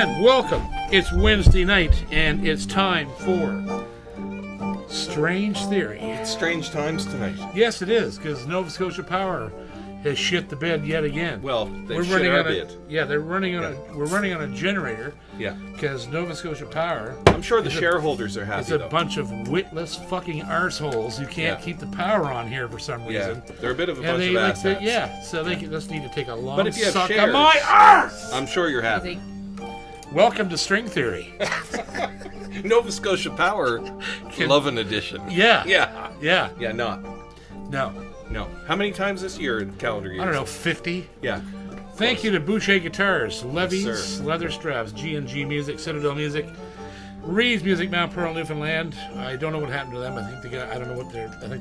And welcome. It's Wednesday night, and it's time for Strange Theory. It's strange times tonight. Yes, it is, because Nova Scotia Power has shit the bed yet again. Well, they shit our bed. Yeah, we're running on a generator. Yeah. Because Nova Scotia Power... I'm sure the shareholders are happy, It's a bunch of witless fucking arseholes who can't keep the power on here for some reason. Yeah, they're a bit of a bunch of assholes. So they just need to take a long But if you have suck shares, of my arse! I'm sure you're happy. Welcome to String Theory. Nova Scotia Power Lovin' Edition. Yeah. Yeah. Yeah. Yeah, not. No. How many times this year, calendar year? I don't know, 50? Yeah. Thank you to Boucher Guitars, Levy's, Yes, Leather Straps, G&G Music, Citadel Music, Reed's Music, Mount Pearl, Newfoundland. I don't know what happened to them. I think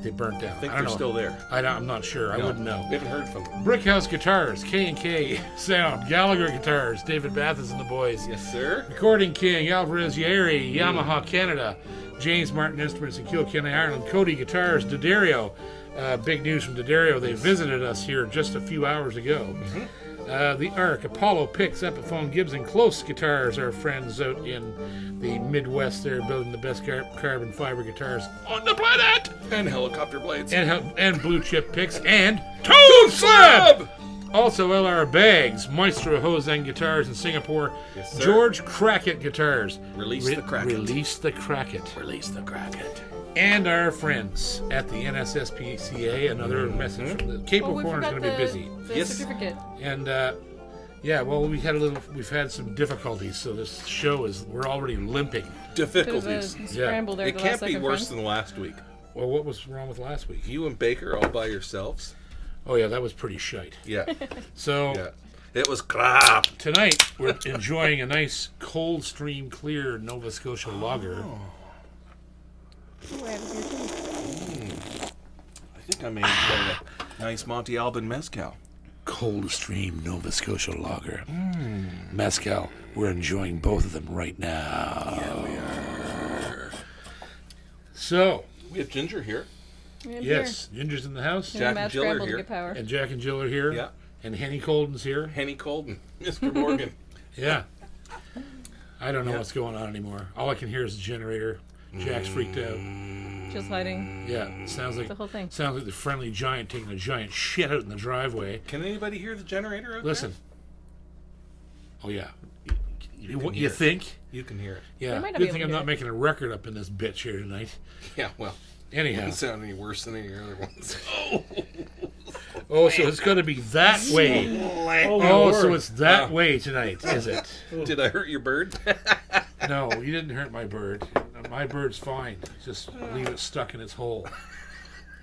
they burnt down. I think don't they're know. still there. I'm not sure. I wouldn't know. We haven't heard from them. Brickhouse Guitars, K&K Sound, Gallagher Guitars, David Bathis and the boys. Yes, sir. Recording King, Alvarez Yeri, Yamaha Canada, James Martin Instruments in Kilkenny, Ireland, Cody Guitars, Daddario. Big news from Daddario. They visited us here just a few hours ago. The Arc, Apollo Picks, Epiphone, Gibson, Close Guitars, our friends out in the Midwest there building the best carbon fiber guitars on the planet. And helicopter blades. And Blue Chip Picks and Toad Slab! Also LR Bags, Maestro Hosen Guitars in Singapore, Yes, sir. George Crackett Guitars. Release the Crackett. Release the Crackett. Release the Crackett. And our friends at the NSSPCA, another message from the Capo Corner is going to be busy. The certificate. And we've had some difficulties, so this show we're already limping. Difficulties. Scramble there. It can't be worse than last week. Well, what was wrong with last week? You and Baker all by yourselves. Oh yeah, that was pretty shite. Yeah. So It was crap. tonight we're enjoying a nice cold stream clear Nova Scotia lager. I think I made a nice Monte Alban mezcal. Cold stream Nova Scotia lager. Mezcal. We're enjoying both of them right now. Yeah, we are. So We have Ginger here. yes, Ginger's in the house. Jack and Jill are here. And Jack and Jill are here. Yeah. And Henny Colden's here. Henny Colden. Mr. Morgan. Yeah. I don't know what's going on anymore. All I can hear is the generator. Jack's freaked out. Just hiding. Yeah, sounds like the whole thing. Sounds like the friendly giant taking a giant shit out in the driveway. Can anybody hear the generator out Listen. Oh yeah. You You think? You can hear it. Yeah. might not Good be thing able I'm to not making a record up in this bitch here tonight. Yeah, well. Anyhow. Doesn't sound any worse than any other ones. Oh, so it's going to be that way. So it's that way tonight, is it? Did I hurt your bird? No, you didn't hurt my bird. My bird's fine. Just leave it stuck in its hole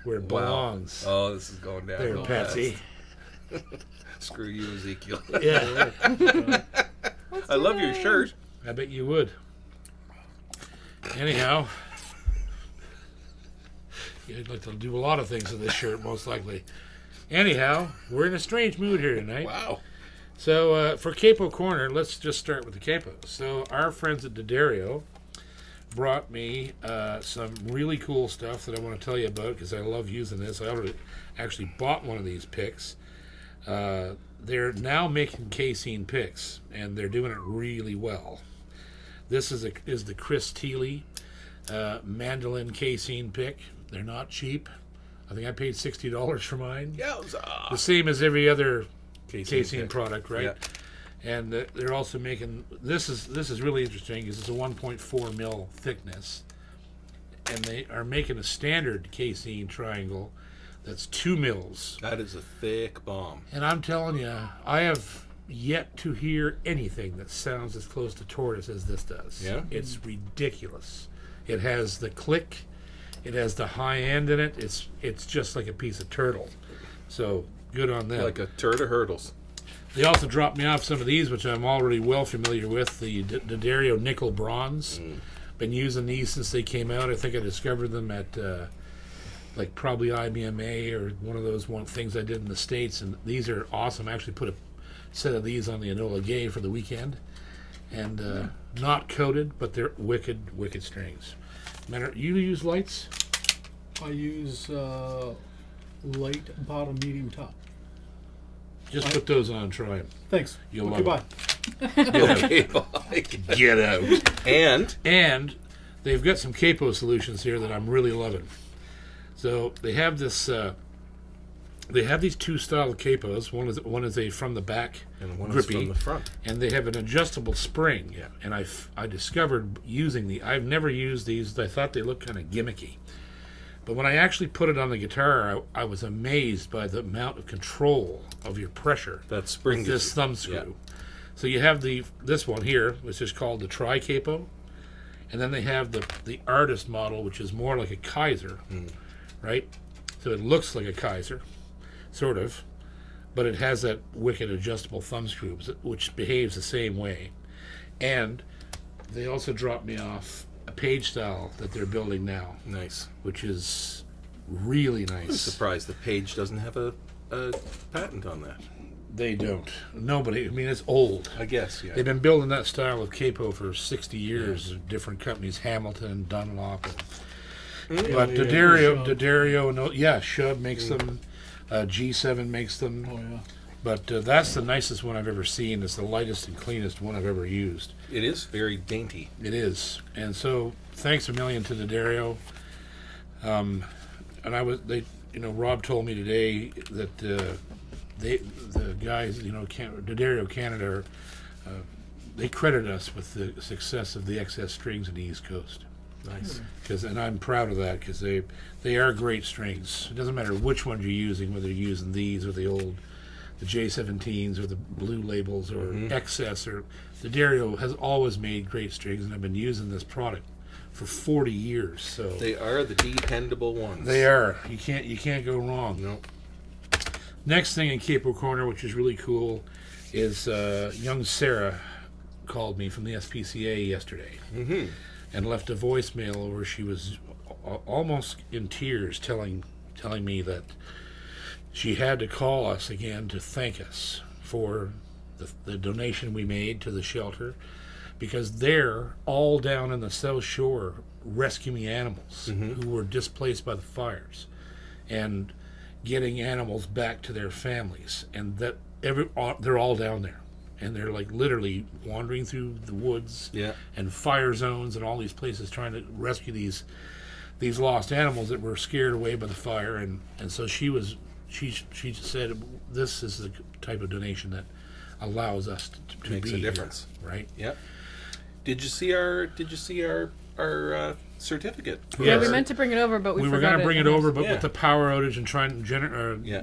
where it belongs. Oh, this is going down. There, real Patsy. fast. Screw you, Ezekiel. Yeah, I love your shirt. I bet you would. Anyhow, you'd like to do a lot of things with this shirt, most likely. Anyhow, we're in a strange mood here tonight. Wow. So, for Capo Corner, let's just start with the Capo. So, our friends at Daddario brought me some really cool stuff that I want to tell you about because I love using this. I already actually bought one of these picks. They're now making casein picks, and they're doing it really well. This is the Chris Thiele mandolin casein pick. They're not cheap. I think I paid $60 for mine. Yowza. The same as every other casein pick. product, right? Yeah. And they're also making this is really interesting because it's a 1.4 mil thickness, and they are making a standard casein triangle that's 2 mils. That is a thick bomb. And I'm telling you, I have yet to hear anything that sounds as close to tortoise as this does. Yeah? It's ridiculous. It has the click, it has the high end in it. It's just like a piece of turtle. So good on them. Like a turd of hurdles. They also dropped me off some of these, which I'm already well familiar with, the Daddario Nickel Bronze. Been using these since they came out. I think I discovered them at like probably IBMA or one of those things I did in the States, and these are awesome. I actually put a set of these on the Enola Gay for the weekend, and not coated, but they're wicked strings. You use lights? I use light bottom, medium top. Just put those on and try them. Thanks. You'll love Goodbye. it. Okay, Get out. and And they've got some capo solutions here that I'm really loving. So they have this. They have these two style of capos. One is a from the back and one grippy, is from the front. and they have an adjustable spring. Yeah. And I discovered using I've never used these. I thought they looked kind of gimmicky, but when I actually put it on the guitar, I was amazed by the amount of control of your pressure. That spring with this gives you- thumb screw. So you have this one here, which is called the Tri Capo, and then they have the artist model, which is more like a Kaiser, right? So it looks like a Kaiser, sort of, but it has that wicked adjustable thumb screw, which behaves the same way. And they also dropped me off a page style that they're building now, Nice. which is really I'm nice. surprised the Page doesn't have a patent on that. They don't. Nobody. I mean, it's old. I guess, yeah. They've been building that style of capo for 60 years. Different companies, Hamilton, Dunlop. But Daddario, and Shub makes them. G7 makes them. Oh yeah. But that's the nicest one I've ever seen. It's the lightest and cleanest one I've ever used. It is very dainty. It is. And so, thanks a million to Daddario. And Rob told me today that the guys, Daddario Canada, they credit us with the success of the XS strings in the East Coast. Nice. And I'm proud of that because they are great strings. It doesn't matter which ones you're using, whether you're using these or the J17s or the blue labels or XS or Daddario has always made great strings, and I've been using this product for 40 years. So They are the dependable ones. they are. You can't go wrong. No. Next thing in Capo Corner, which is really cool, is young Sarah called me from the SPCA yesterday and left a voicemail where she was almost in tears telling me that she had to call us again to thank us for the donation we made to the shelter, because they're all down in the South Shore rescuing animals who were displaced by the fires and getting animals back to their families, and that they're all down there, and they're like literally wandering through the woods and fire zones and all these places trying to rescue these lost animals that were scared away by the fire. And so she said this is the type of donation that allows us to Makes be a difference, here, right? Yep. Did you see our certificate? Yeah, we meant to bring it over, but we were forgot going to bring it over, but Yeah. with the power outage and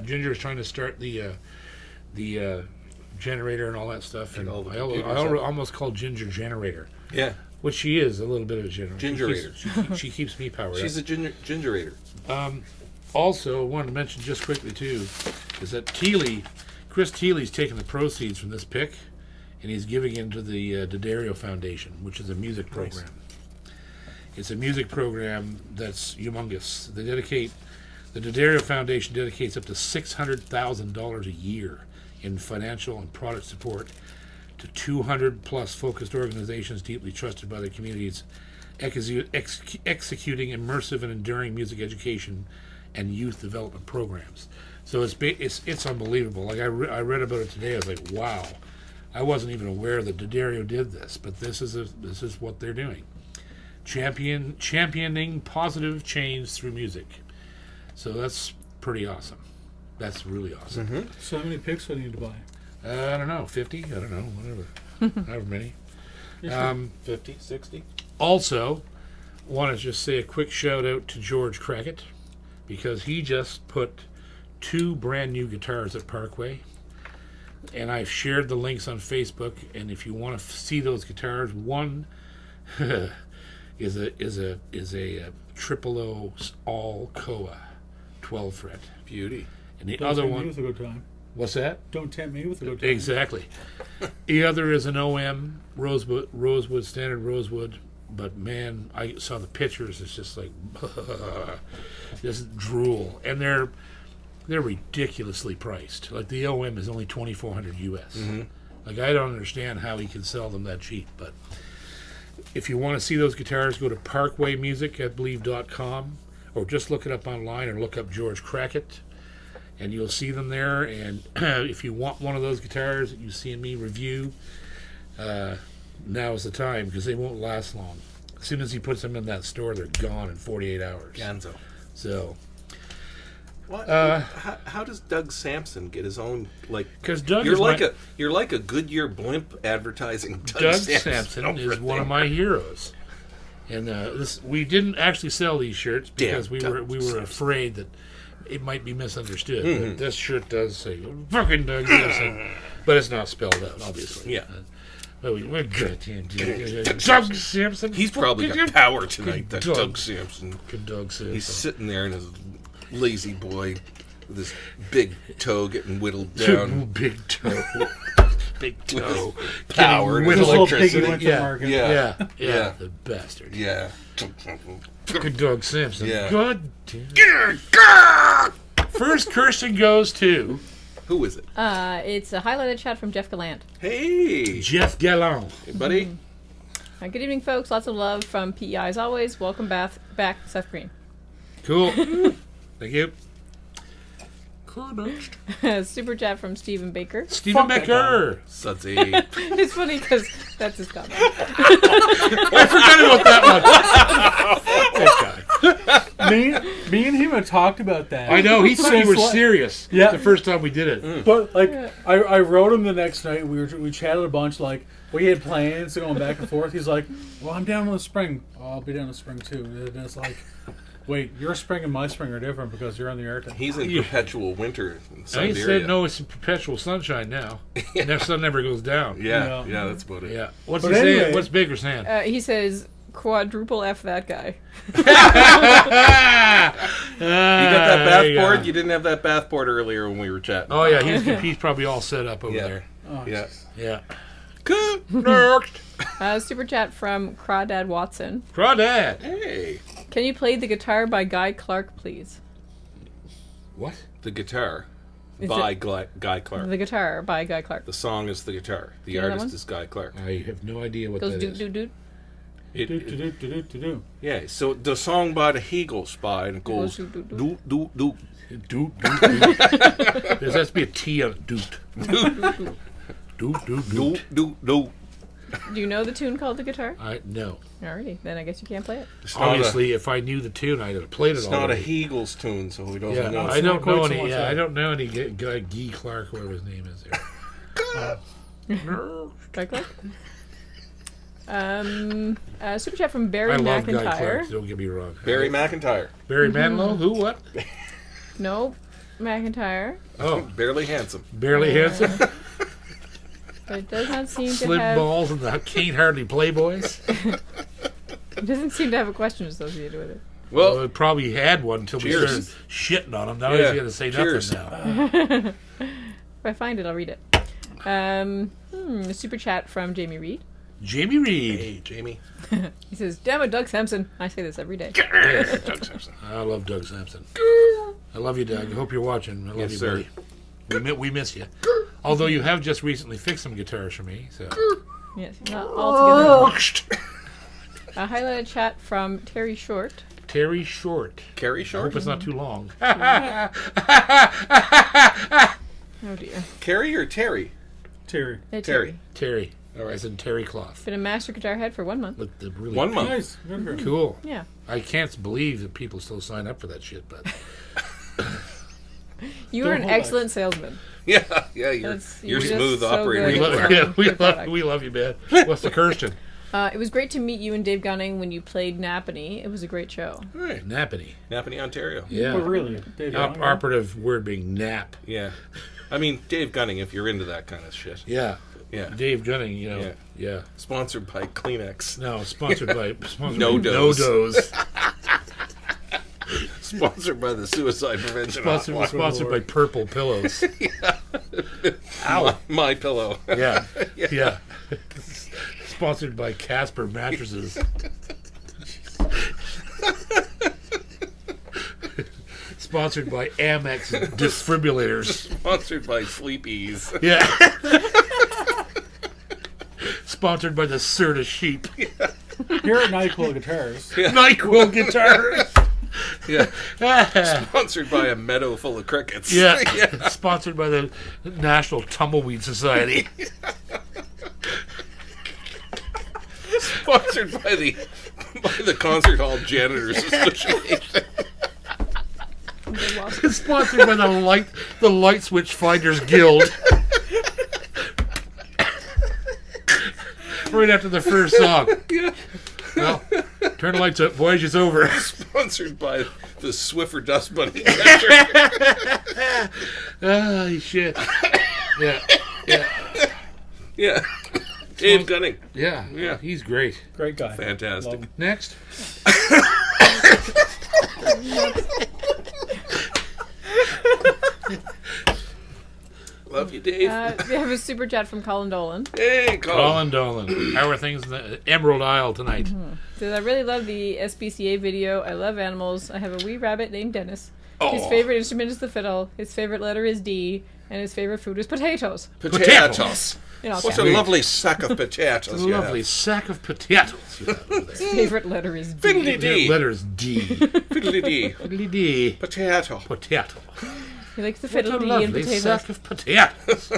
Ginger is trying to start the generator and all that stuff. And all the I computers up. almost called Ginger Generator, Yeah. which she is a little bit of a generator. Gingerator. She keeps me powered She's up. a gingerator. Also, I wanted to mention just quickly too, is that Chris Thiele's taking the proceeds from this pick, and he's giving it to the Daddario Foundation, which is a music program. It's a music program that's humongous. The Daddario Foundation dedicates up to $600,000 a year in financial and product support to 200 plus focused organizations deeply trusted by the communities, executing immersive and enduring music education and youth development programs. So it's unbelievable. Like I read about it today. I was like, wow. I wasn't even aware that Daddario did this, but this is what they're doing. Championing positive change through music. So that's pretty awesome. That's really awesome. So how many picks do I need to buy? I don't know, 50? I don't know, whatever. However many. 50, 60? Also, want to just say a quick shout out to George Crackett, because he just put 2 brand new guitars at Parkway, and I've shared the links on Facebook. And if you want to see those guitars, one is a triple O all Koa 12 fret, Beauty. and the Don't other tempt me one. with a good time. What's that? Don't tempt me with a good time. Exactly. The other is an OM rosewood, standard rosewood. But man, I saw the pictures. It's just like just drool, and they're ridiculously priced. Like the OM is only $2,400 US. Like I don't understand how he can sell them that cheap. But if you want to see those guitars, go to parkwaymusic.com, or just look it up online, or look up George Crackett, and you'll see them there. And if you want one of those guitars that you see me review, now is the time because they won't last long. As soon as he puts them in that store, they're gone in 48 hours. Ganzo. So, What? How does Doug Sampson get his own like? because Doug You're is like my, you're like a Goodyear blimp advertising Doug Sampson is one of my heroes. And we didn't actually sell these shirts because Damn, we were afraid that it might be misunderstood. Mm-hmm. But this shirt does say fucking Doug Sampson, but it's not spelled out, obviously. Yeah. But we're good. Doug Sampson. He's probably got power tonight. That Doug Sampson. Good Doug Sampson. He's sitting there in his lazy boy with his big toe getting whittled down. Big toe. Big toe. Power and Getting This little piggy electricity. went to Yeah. market. Yeah. Yeah. The bastard. Yeah. Good Doug Sampson. Yeah. God damn. First Kirsten goes to Who is it? It's a highlighted chat from Jeff Gallant. Hey, Jeff Gallant. hey buddy. Good evening, folks. Lots of love from PEI as always. Welcome back, Seth Green. Cool. Thank you. Super chat from Stephen Baker. Stephen that Becker. Sudsy. It's funny because that's his comment. I forgot about that one. Me and him had talked about that. I know. He thought you were Since, like- serious Yeah. the first time we did it. But like, I wrote him the next night. We chatted a bunch. Like, we had plans going back and forth. He's like, "Well, I'm down in the spring. I'll be down in the spring too." And it's like, wait, your spring and my spring are different because you're in the Arctic. He's in perpetual winter in I Siberia. said no. It's perpetual sunshine now. And the sun never goes down. Yeah, Yeah. yeah, that's about it. Yeah. What's But he saying? anyway- What's Baker saying? He says, quadruple F that guy. You got that bath there you board? go. You didn't have that bath board earlier when we were chatting. Oh yeah, he's probably all set up over Yeah. there. Oh, Yeah. jeez. Yeah. Good. Super chat from Crawdad Watson. Crawdad. Hey, Can you play the guitar by Guy Clark, please? What? the guitar Is by it- Guy Clark. The guitar by Guy Clark. The song is the guitar. The You know that artist one? is Guy Clark. I have no idea what Goes that doot is. doot doot. It, Do, do, do, do, do, do. yeah, so the song by the Eagles by and it goes Goes doot, doot, doot doot doot. Doot, doot, doot. There has to be a T on it. Doot. Doot, doot, doot. Doot doot doot. Do you know the tune called the guitar? No. Alrighty, then I guess you can't play it. It's not Obviously, if I knew the tune, I'd have played it it's not a already. Eagles tune, so we don't Yeah, know. I it's don't not quite know so any. much Yeah, that. I don't know any guy Guy Clark, whatever his name is there. Guy Clark? Super chat from Barry I love Guy McIntyre. Clark. Don't get me wrong. Barry McIntyre, Barry Manilow. Who? What? No, McIntyre. Oh, barely handsome. barely handsome. But it does not seem to Slim have. balls and the Can't Hardly Playboys. It doesn't seem to have a question associated with it. Well, Well, it probably had one until we Cheers. started shitting on him. Now Yeah, he's going to say cheers. nothing now. If I find it, I'll read it. Super chat from Jamie Reed. Jamie Reed. hey Jamie. He says, "Damn it, Doug Sampson." I say this every day. Yes. Doug Sampson. I love Doug Sampson. I love you, Doug. I hope you're watching. I love Yes, you, sir. buddy. We miss you. Although you have just recently fixed some guitars for me. So. Yes, not altogether. A highlighted chat from Terry Short. Terry Short. Carrie I Short. hope it's not too long. Oh dear. Carrie or Terry? Terry. Hey, Terry. Terry. All right. As in terry cloth. Been a master guitar head for 1 month. Look, the really 1 month. Nice. Good for him. cool. Yeah. I can't believe that people still sign up for that shit, but You Don't are an hold back. excellent salesman. Yeah, yeah. You're That's- you're you're smooth just so operator. good. we love, Good yeah, product. we love you, man. What's the Kirsten? It was great to meet you and Dave Gunning when you played Napanee. It was a great show. All right. Nappany. Napanee, Ontario. Yeah. But really, Dave Young, Operative word being nap. Yeah. I mean, Dave Gunning, if you're into that kind of shit. Yeah. Yeah. Dave Gunning, you know. Yeah. Yeah. Sponsored by Kleenex. No, sponsored by No Dose. Dose. Sponsored by the Suicide Prevention Hotline. Sponsored by Purple Pillows. Ow. My pillow. Yeah. Yeah. Sponsored by Casper Mattresses. Sponsored by Amex Defibrillators. Sponsored by Sleepies. Yeah. Sponsored by the Serta Sheep. Here at NyQuil Guitars. NyQuil Guitars. Yeah. Sponsored by a meadow full of crickets. Yeah. Sponsored by the National Tumbleweed Society. Sponsored by the Concert Hall Janitors Association. It's sponsored by the Light Switch Finders Guild. Right after the first song. Yeah. Well, turn the lights up, voyage is over. Sponsored by the Swiffer Dust Bunny. Ah, shit. Yeah. Yeah. Dave Gunning. Yeah. Yeah. He's great. Great guy. Fantastic. Love him. Next. Love you, Dave. We have a super chat from Colin Dolan. Hey, Colin Dolan. How are things in the Emerald Isle tonight? Says, I really love the SPCA video. I love animals. I have a wee rabbit named Dennis. Oh. His favorite instrument is the fiddle. His favorite letter is D. And his favorite food is potatoes. Potatoes. In all What caps. a lovely sack of potatoes. It's a lovely sack of potatoes. You have over there. His favorite letter is D. Fiddly The dee. letter's D. Fiddly dee. Fiddly D. Potato. Potato. He likes the What a fiddle D and lovely potatoes. sack of potatoes.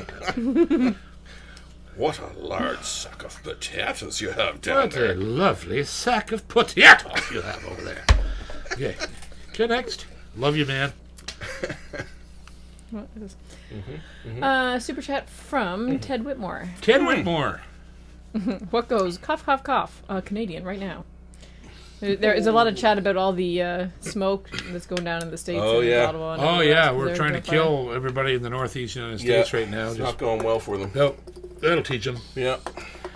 What a large sack of potatoes you have down What a there. lovely sack of potatoes you have over there. Okay. Okay, next. Love you, man. What is super chat from Ted Whitmore. Ted Whitmore. What goes? Cough, cough, cough. Canadian right now. There is a lot of chat about all the smoke that's going down in the States. Oh, and yeah. Ottawa and Oh, everywhere yeah. else, 'cause We're they're trying to doing fire. kill everybody in the Northeast United States right now. It's Just, not going well for them. no, that'll teach them. Yeah.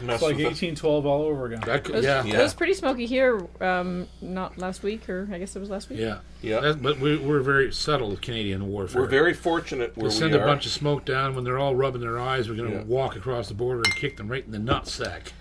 Mess It's like with it. 1812 all over again. That could, It was, yeah. it was pretty smoky here, not last week, or I guess it was last week. Yeah. Yeah. But we're very subtle with Canadian warfare. We're very fortunate where We'll send we a are. bunch of smoke down when they're all rubbing their eyes. We're going to Yeah. walk across the border and kick them right in the nutsack.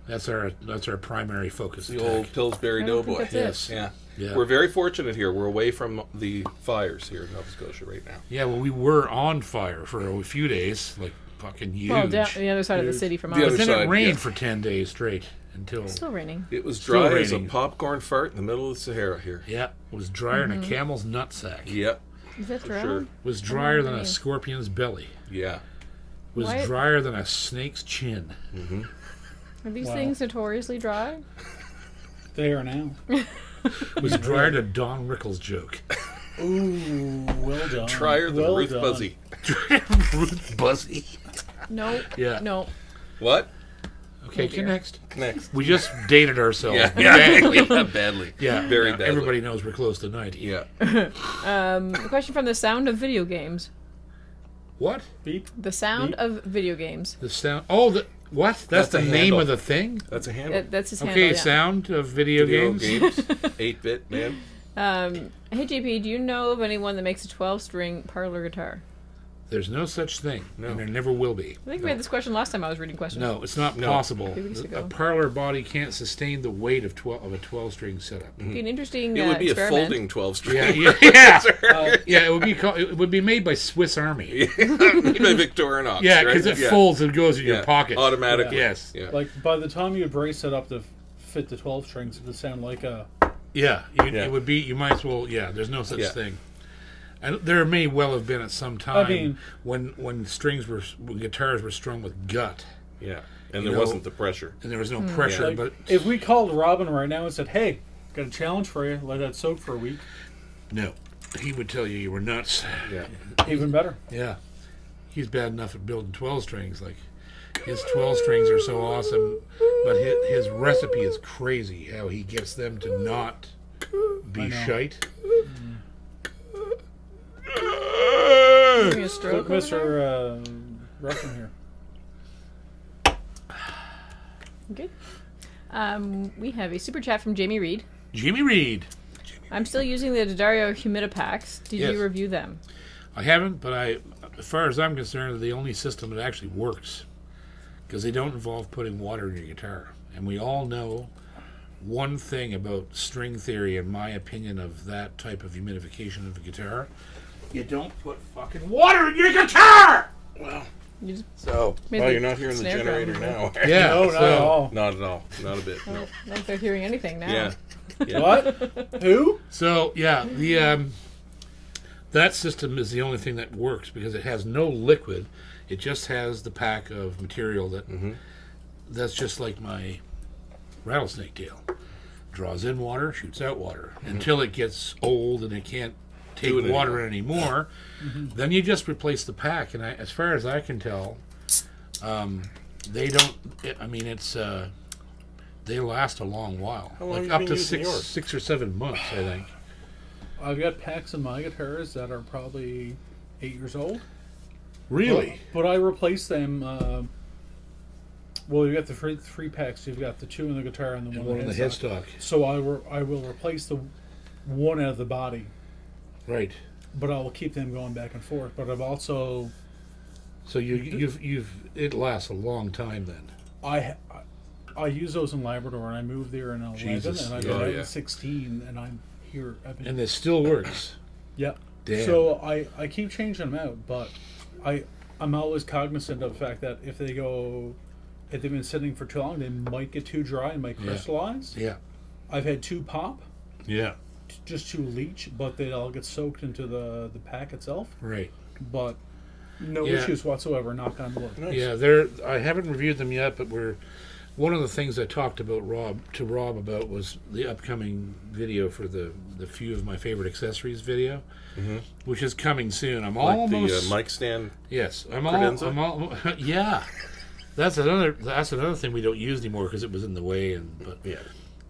That's our primary focus. The attack. old Pillsbury I don't think Doughboy. that's it. Yes. Yeah. Yeah. We're very fortunate here. We're away from the fires here in Nova Scotia right now. Yeah, well, we were on fire for a few days, like fucking huge. Well, down the other side of the city from The us. other But then side, it rained yeah. for 10 days straight until. It's still raining. It was Still dry as a raining. popcorn fart in the middle of the Sahara here. Yeah, it was drier than a camel's nutsack. It Yep. Is that For dry? sure. was drier than a rain. scorpion's belly. Yeah. It was Why- drier than a snake's chin. Are these Wow. things notoriously dry? They are now. It was drier than Don Rickles' joke. Ooh, well done. Drier than well Ruth done. Buzzy. Ruth Buzzy. No. Yeah. No. What? Okay, dear. next. Next. We just dated ourselves. Yeah. Badly. Yeah, badly. Yeah, Very yeah, badly. Everybody knows we're close to 90. Yeah. A question from the sound of video games. What? Beep. The sound Beep. of video games. The sound. Oh, what? That's the a name handle. of the thing? That's a handle. That's his Okay, handle. Yeah. sound of video games. 8-bit, man. Hey JP, do you know of anyone that makes a 12-string parlor guitar? There's no such thing, No. and there never will be. I think we had this question last time I was reading questions. No, it's not No. possible. 2 weeks ago. A parlor body can't sustain the weight of a 12-string setup. It'd be an interesting It would be a experiment. folding 12 string. Yeah, yeah, yeah. It would be it would be made by Swiss Army. Made by Victorinox. Yeah, right? because it folds and goes in Yeah. your pocket. Automatically. Yes. Yeah. Like, by the time you brace it up to fit the 12 strings, it would sound like a... Yeah, Yeah. it would be. You might as well. Yeah, there's no such Yeah. thing. And there may well have been at some time mean- when guitars were strung with gut, Yeah. And You there know- wasn't the pressure. and there was no pressure. Like, But if we called Robin right now and said, hey, got a challenge for you, let that soak for a week, no, he would tell you were nuts. Yeah. even better. Yeah, he's bad enough at building 12 strings. Like his 12 strings are so awesome, but his recipe is crazy. How he gets them to not be I know. shite. Giving me a stroke Look, over there? Mr. Russian here. Good. We have a super chat from Jamie Reed. Jimmy Reed. I'm still using the Daddario Humidipacks. Did Yes. you review them? I haven't, but as far as I'm concerned, they're the only system that actually works because they don't involve putting water in your guitar. And we all know one thing about string theory, in my opinion, of that type of humidification of a guitar: you don't put fucking water in your guitar. Well, You just so. Made Well, the you're not hearing the snare drum generator now. Yeah, No, not at all. Not at all. Not a bit. No. don't know if they're hearing anything now. Yeah. Yeah. What? Who? So yeah, the that system is the only thing that works because it has no liquid. It just has the pack of material that. That's just like my rattlesnake tail. Draws in water, shoots out water until it gets old and it can't take water anymore. Then you just replace the pack. And as far as I can tell, they don't. I mean, it's they last a long while, How long like have up you to been using yours? 6 or 7 months, I think. I've got packs in my guitars that are probably 8 years old. Really? But I replace them. Well, you got the three packs. You've got the 2 in the guitar and the One in in the headstock. So I will replace the one out of the body, Right. but I will keep them going back and forth. But I've also So you've it lasts a long time then. I use those in Labrador, and I moved there in 11, Jesus. and I've Yeah, been out yeah. in 16, and I'm here. And it still works. Yeah. Damn. So I keep changing them out, but I'm always cognizant of the fact that if they've been sitting for too long, they might get too dry and might crystallize. Yeah. I've had 2 pop, Yeah. just to leach, but they all get soaked into the pack itself. Right. But no Yeah. issues whatsoever. Knock on wood. Nice. Yeah, I haven't reviewed them yet, but one of the things I talked about Rob about was the upcoming video for the few of my favorite accessories video, which is coming soon. I'm Like almost the mic stand. yes, credenza? I'm all yeah. That's another thing we don't use anymore because it was in the way. But Yeah.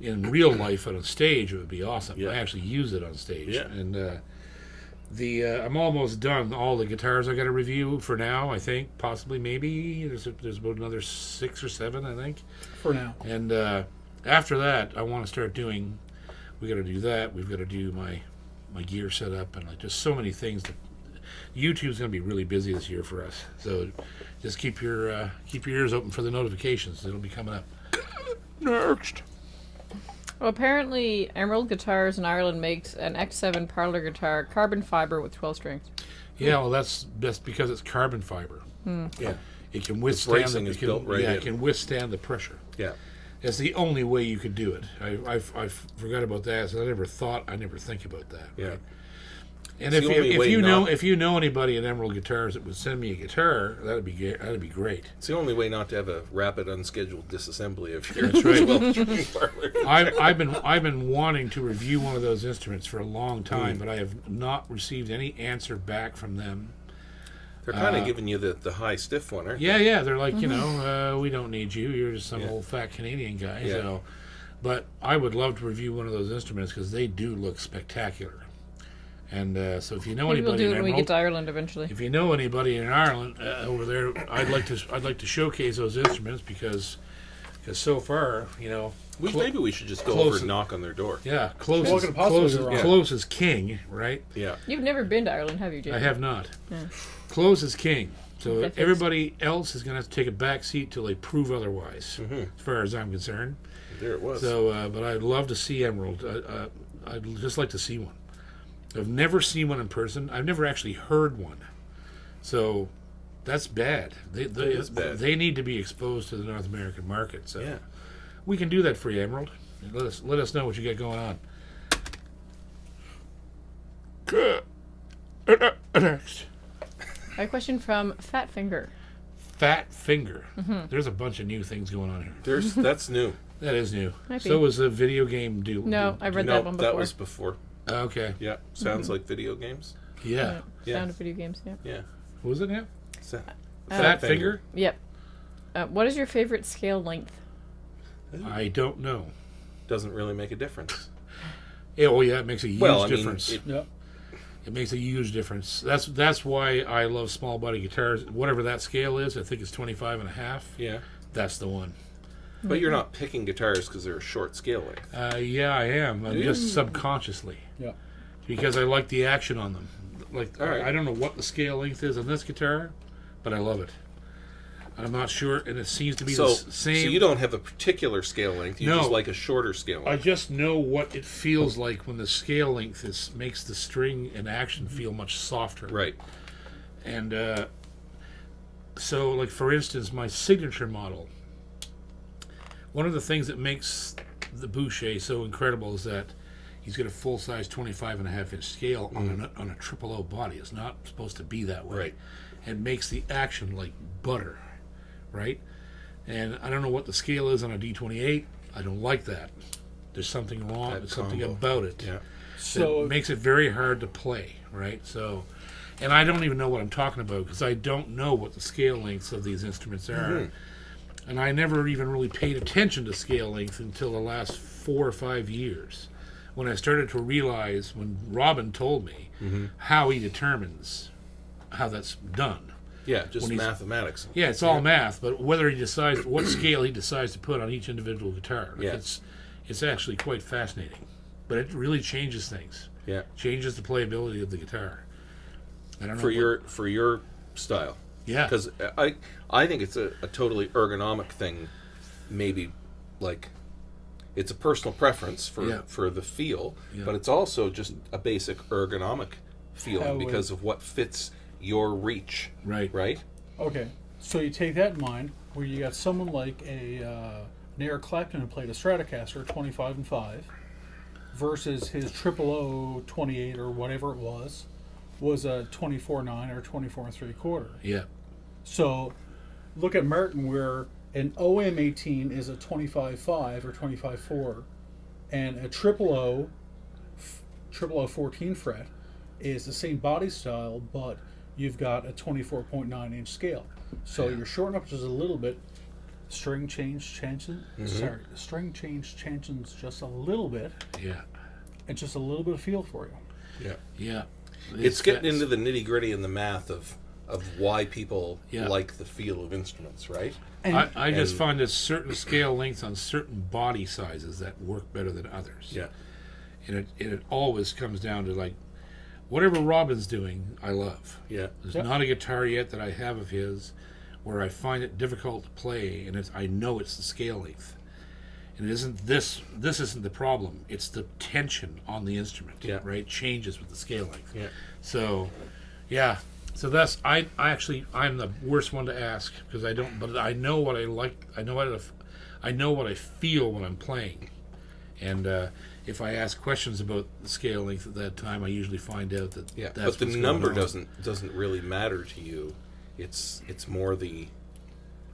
in real life on a stage it would be awesome. Yeah. I actually use it on stage. Yeah. And I'm almost done. All the guitars I got to review for now. I think possibly maybe there's about another 6 or 7. I think. For now. And after that, I want to start doing. We got to do that. We've got to do my gear setup and like just so many things. YouTube's going to be really busy this year for us. So just keep your ears open for the notifications. It'll be coming up. Next. Well, apparently, Emerald Guitars in Ireland makes an X7 parlor guitar, carbon fiber with 12 strings. Yeah, well, that's because it's carbon fiber. Yeah. It can withstand. bracing is built right in. it can withstand the pressure. Yeah. That's the only way you could do it. I forgot about that. So I never think about that. Yeah. Right? And It's the only way if you know anybody at Emerald Guitars that would send me a guitar, that'd be great. It's the only way not to have a rapid, unscheduled disassembly of your That's right. 12-string parlor. I've been wanting to review one of those instruments for a long time, but I have not received any answer back from them. They're kind of giving you the high stiff one, aren't they? Yeah, they're like, we don't need you. You're just some old fat Canadian guy. Yeah. So, but I would love to review one of those instruments because they do look spectacular. And so, if you know Maybe we'll anybody, do it in when we get to Emerald, Ireland eventually. if you know anybody in Ireland over there, I'd like to showcase those instruments because so far, Maybe we should just go close over it. and knock on their door. yeah, What close could possibly go wrong? close is king, right? Yeah. You've never been to Ireland, have you, Jay? I have not. Yeah. Close is king. So Okay, thanks. everybody else is going to have to take a back seat till they prove otherwise, as far as I'm concerned. There it was. So, but I'd love to see Emerald. I'd just like to see one. I've never seen one in person. I've never actually heard one. So that's bad. That is bad. They need to be exposed to the North American market. So Yeah. we can do that for you, Emerald. Let us know what you got going on. Next. I have a question from Fat Finger. Fat Finger. There's a bunch of new things going on here. That's new. That is new. Might be. So was the video game do? No, I've read No, that one before. that was before. Okay. Yeah. Sounds like video games. Yeah. Yeah. Sound of video games, yeah. Yeah. What was it now? So, Fat Finger? Yep. What is your favorite scale length? I don't know. doesn't really make a difference. Yeah, well, yeah, it makes a huge difference. Yep. It makes a huge difference. That's why I love small body guitars. Whatever that scale is, I think it's 25 and a half. Yeah. That's the one. But you're not picking guitars because they're a short scale length. Yeah, I am. Just subconsciously. Yeah. Because I like the action on them. Like, All right. I don't know what the scale length is on this guitar, but I love it. I'm not sure, and it seems to be So, the same. so you don't have a particular scale length. You No. just like a shorter scale I length. just know what it feels like when the scale length makes the string and action feel much softer. Right. And so, like, for instance, my signature model, one of the things that makes the Boucher so incredible is that he's got a full-size 25.5-inch scale on a triple O body. It's not supposed to be that way. Right. It makes the action like butter, right? And I don't know what the scale is on a D28. I don't like that. There's something wrong. That There's something combo. about it Yeah. So that makes it very hard to play, right? So, and I don't even know what I'm talking about because I don't know what the scale lengths of these instruments are. And I never even really paid attention to scale length until the last 4 or 5 years when I started to realize when Robin told me how he determines how that's done. Yeah, just When he's- mathematics. Yeah, it's all math, but whether he decides what scale he decides to put on each individual guitar, like Yeah. it's actually quite fascinating. But it really changes things. Yeah. Changes the playability of the guitar. I don't know For your style. yeah, Because I think it's a totally ergonomic thing. Maybe like it's a personal preference for the feel, but it's also just a basic ergonomic feeling because of what fits your reach. Right. okay, so you take that in mind, where you got someone like a Eric Clapton who played a Stratocaster 25 and 5, versus his 000 28 or whatever it was a 24.9 or 24 3/4. yeah, So look at Martin, where an OM18 is a 25.5 or 25.4, and a 000 14 fret is the same body style, but you've got a 24.9 inch scale. So you're shortening up just a little bit. String change changes. Sorry, string change changes just a little bit, yeah, and just a little bit of feel for you. yeah. It's getting into the nitty gritty and the math of why people Yeah. like the feel of instruments, right? And I just and- find there's certain scale lengths on certain body sizes that work better than others. Yeah. And it always comes down to like whatever Robin's doing, I love. Yeah. There's Yep. not a guitar yet that I have of his where I find it difficult to play, and I know it's the scale length. And it isn't this isn't the problem. It's the tension on the instrument, Yeah. right? Changes with the scale length. Yeah. So, yeah. So that's I'm the worst one to ask because I don't. But I know what I like. I know what I feel when I'm playing, and if I ask questions about the scale length at that time, I usually find out that Yeah. that's But the what's number going on. doesn't really matter to you. It's more the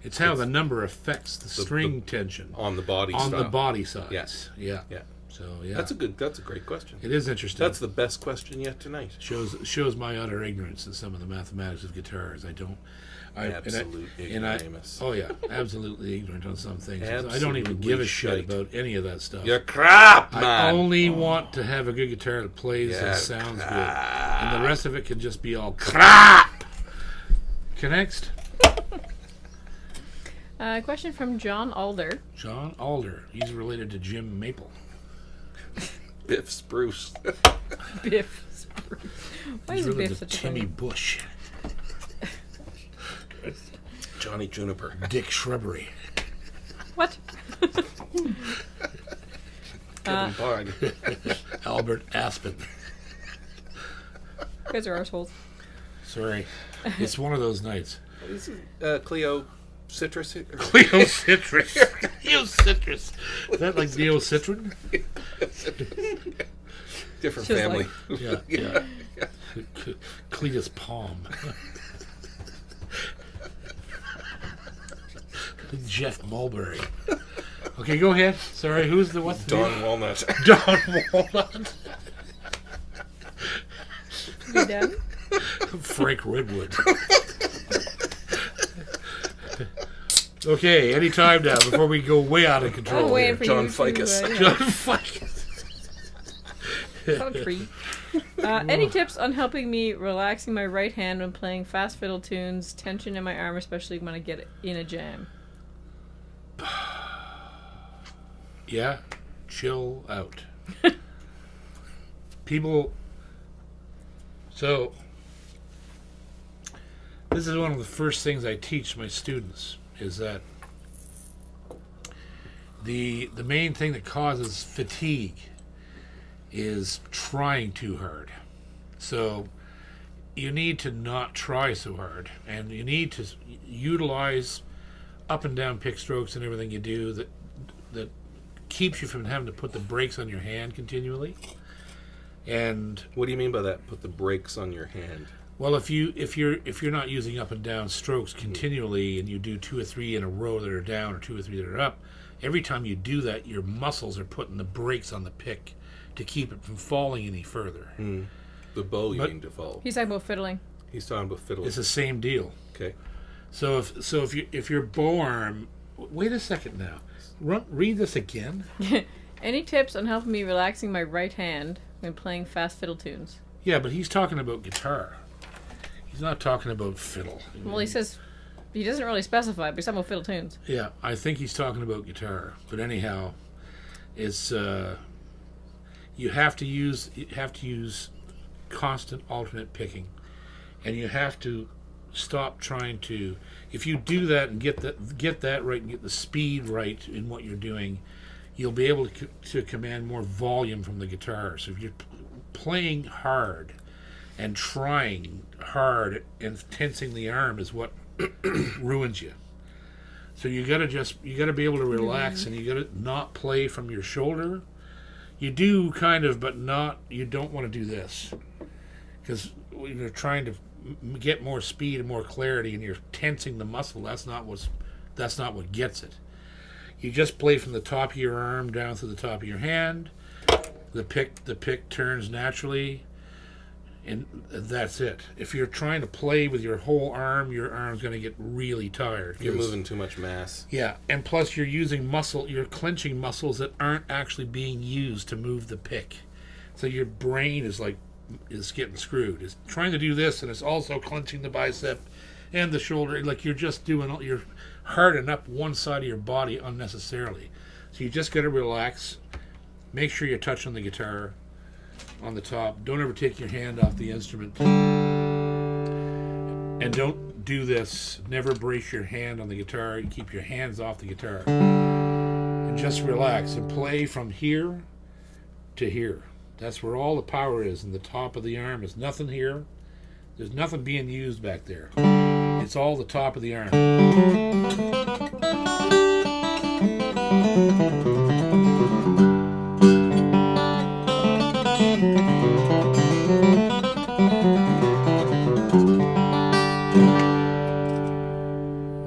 It's how the number affects the string tension on the body on style. the body size. Yes. Yeah. Yeah. So yeah, That's a great question. it is interesting. That's the best question yet tonight. shows my utter ignorance in some of the mathematics of guitars. Absolute ignoramus. Oh yeah, absolutely ignorant on some things. I don't Absolutely even give a shit shite. about any of that stuff. You're crap, I man. only want to have a good guitar that plays and Yeah, sounds good, crap. and the rest of it can just be all crap. Next, Question from John Alder. John Alder. He's related to Jim Maple. Biff Spruce. Biff Spruce. Why He's is related Biff to such a Timmy funny? Bush, Johnny Juniper. Dick Shrubbery, What? Kevin Bard. Albert Aspen. You guys are arseholes. Sorry, it's one of those nights. This is Cleo Citrus. Cleo Citrus. Cleo Citrus. Is that like Neo Citron? Different Just family. Yeah, yeah. Cletus Palm. Jeff Mulberry. Okay, go ahead. Sorry, who's the what's the Don name? Walnut. Don Walnut. You done? Frank Redwood. Okay, any time now before we go way out of control. I'm waiting for John you Ficus. to... John Ficus. Country. Any tips on helping me relaxing my right hand when playing fast fiddle tunes, tension in my arm, especially when I get in a jam? Yeah, chill out. People. So, this is one of the first things I teach my students is that the main thing that causes fatigue is trying too hard. So you need to not try so hard, and you need to utilize up and down pick strokes and everything you do that keeps you from having to put the brakes on your hand continually. And What do you mean by that? Put the brakes on your hand. Well, if you're not using up and down strokes continually, and you do 2 or 3 in a row that are down, or 2 or 3 that are up, every time you do that, your muscles are putting the brakes on the pick to keep it from falling any further. The bow you mean to fall. He's talking about fiddling. He's talking about fiddling. It's the same deal. Okay. So if your bow arm, wait a second now, read this again. Any tips on helping me relaxing my right hand when playing fast fiddle tunes? Yeah, but he's talking about guitar. He's not talking about fiddle. Well, he says he doesn't really specify, but he's talking about fiddle tunes. Yeah, I think he's talking about guitar. But anyhow, it's you have to use constant alternate picking, and you have to stop trying to. If you do that and get that right and get the speed right in what you're doing, you'll be able to command more volume from the guitar. So if you're playing hard and trying hard and tensing the arm is what ruins you. So you gotta be able to relax, and you gotta not play from your shoulder. You do kind of, but not. You don't want to do this, because when you're trying to get more speed and more clarity, and you're tensing the muscle. That's not what gets it. You just play from the top of your arm down to the top of your hand. The pick turns naturally, and that's it. If you're trying to play with your whole arm, your arm's going to get really tired. You're moving too much mass. Yeah, and plus you're you're clenching muscles that aren't actually being used to move the pick. So your brain is getting screwed. It's trying to do this, and it's also clenching the bicep and the shoulder. Like you're hardening up one side of your body unnecessarily. So you just got to relax. Make sure you're touching the guitar on the top. Don't ever take your hand off the instrument. And don't do this. Never brace your hand on the guitar. You keep your hands off the guitar. And just relax and play from here to here. That's where all the power is. In the top of the arm. There's nothing here. There's nothing being used back there. It's all the top of the arm.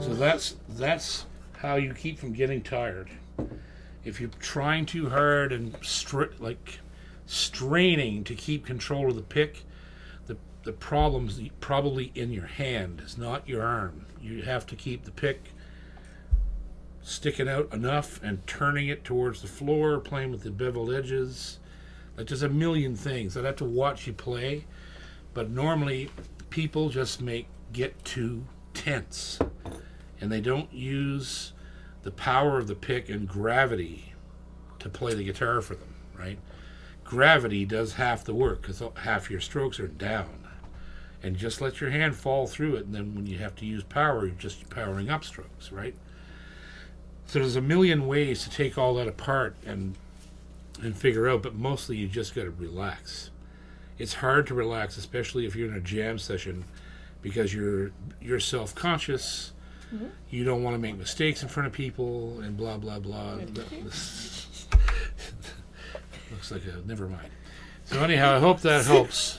So that's how you keep from getting tired. If you're trying too hard and straining to keep control of the pick, the problem's probably in your hand. It's not your arm. You have to keep the pick sticking out enough and turning it towards the floor, playing with the beveled edges. Like there's a million things. I'd have to watch you play, but normally people just get too tense, and they don't use the power of the pick and gravity to play the guitar for them, right? Gravity does half the work because half your strokes are down. And just let your hand fall through it, and then when you have to use power, you're just powering up strokes, right? So there's a million ways to take all that apart and figure out, but mostly you just got to relax. It's hard to relax, especially if you're in a jam session, because you're self-conscious. Mm-hmm. You don't want to make mistakes in front of people, and blah blah blah. Looks like never mind. So anyhow, I hope that helps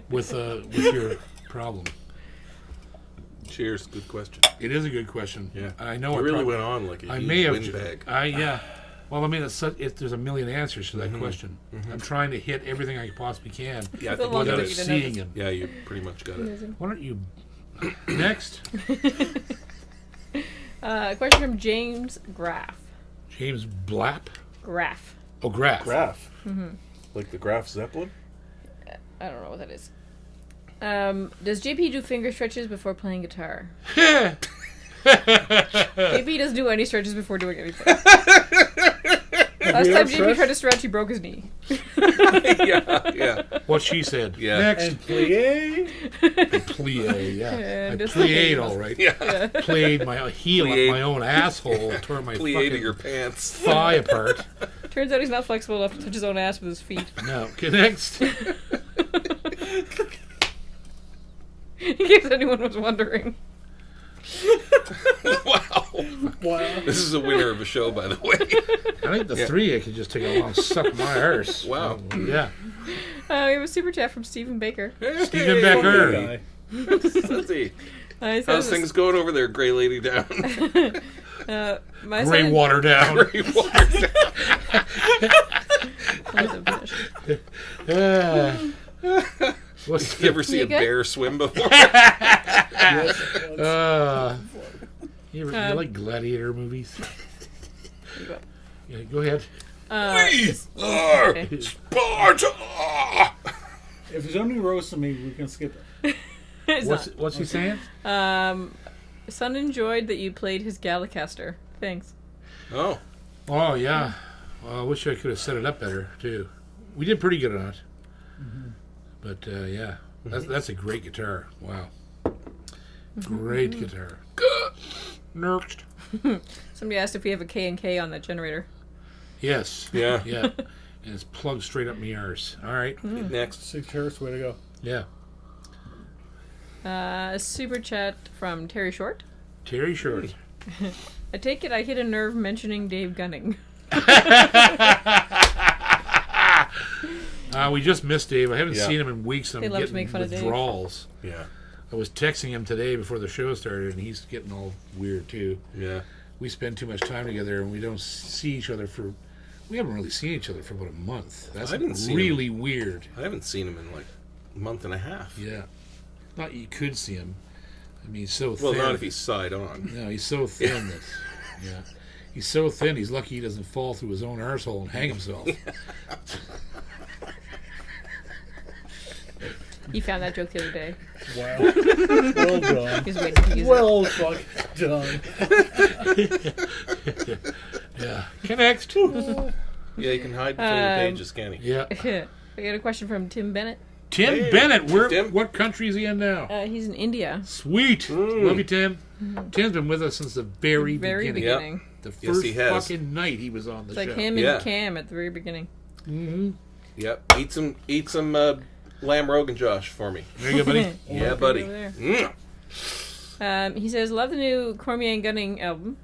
with your problem. Cheers. Good question. It is a good question. Yeah, I know. It really went on like a windbag. Yeah. Well, I mean, there's a million answers to that question. Mm-hmm. I'm trying to hit everything I possibly can without seeing him. Yeah, you pretty much got it. Why don't you next? Question from James Graff. James Blapp. Graff. Oh, Graff. Graff. Mm-hmm. Like the Graff Zeppelin. I don't know what that is. Does JP do finger stretches before playing guitar? JP doesn't do any stretches before doing anything. Last time JP tried to stretch, he broke his knee. yeah. What she said. Yeah. Next. And plie. Plie, yeah. I plied all right. Yeah. Played my heel up my own asshole. Tore my plie fucking to your pants. thigh apart. Turns out he's not flexible enough to touch his own ass with his feet. No. Okay, next. In case anyone was wondering. Wow. This is a winner of a show, by the way. I think the three I could just take a long suck my arse. Wow. Yeah. We have a super chat from Stephen Baker. Stephen Becker. Guy. Let's see. He How's says, things going over there, Grey Lady Down? my Gray son- water down. Grey Water Down. What's You ever see You a good? bear swim before? you like gladiator movies? You go. Yeah, go ahead. We are Okay. Sparta! If he's only roasting me, we can skip it. It's What's he saying? not. Son enjoyed that you played his Gallicaster. Thanks. Oh, Oh yeah. Well, I wish I could have set it up better too. We did pretty good on it. But yeah, that's a great guitar. Wow. Great guitar. Next. Somebody asked if we have a K&K on that generator. Yes. Yeah. Yeah. And it's plugged straight up my arse. All right. next. 6 Terrace, way to go. Yeah. A super chat from Terry Short. Terry Short. I take it I hit a nerve mentioning Dave Gunning. We just missed Dave. I haven't Yeah. seen him in weeks. And They I'm love to getting make fun of Dave. withdrawals. Yeah, I was texting him today before the show started, and he's getting all weird too. yeah. We spend too much time together, and we don't see each other for. We haven't really seen each other for about a month. That's I haven't seen really weird. I haven't seen him in like a month and a half. Yeah. Not you could see him. I mean, he's so Well, thin. not if he's side on. No, he's so thin that. Yeah. He's so thin, he's lucky he doesn't fall through his own arsehole and hang himself. He found that joke the other day. Wow. Well done. He was waiting to use Well fuck done. Yeah. Connect. Yeah, you can hide between the pages, can't he? Yeah. it. We got a question from Tim Bennett. Tim Hey, Bennett, Tim. what country is he in now? He's in India. Sweet. Love you, Tim. Tim's been with us since the very Very beginning. beginning. The Yes, first he has. fucking night he was on the It's like show. him Yeah. and Cam at the very beginning. Yep. Eat some lamb rogan, Josh, for me. There you go, buddy. Yeah, buddy. Over there. Mm. He says, love the new Cormier and Gunning album.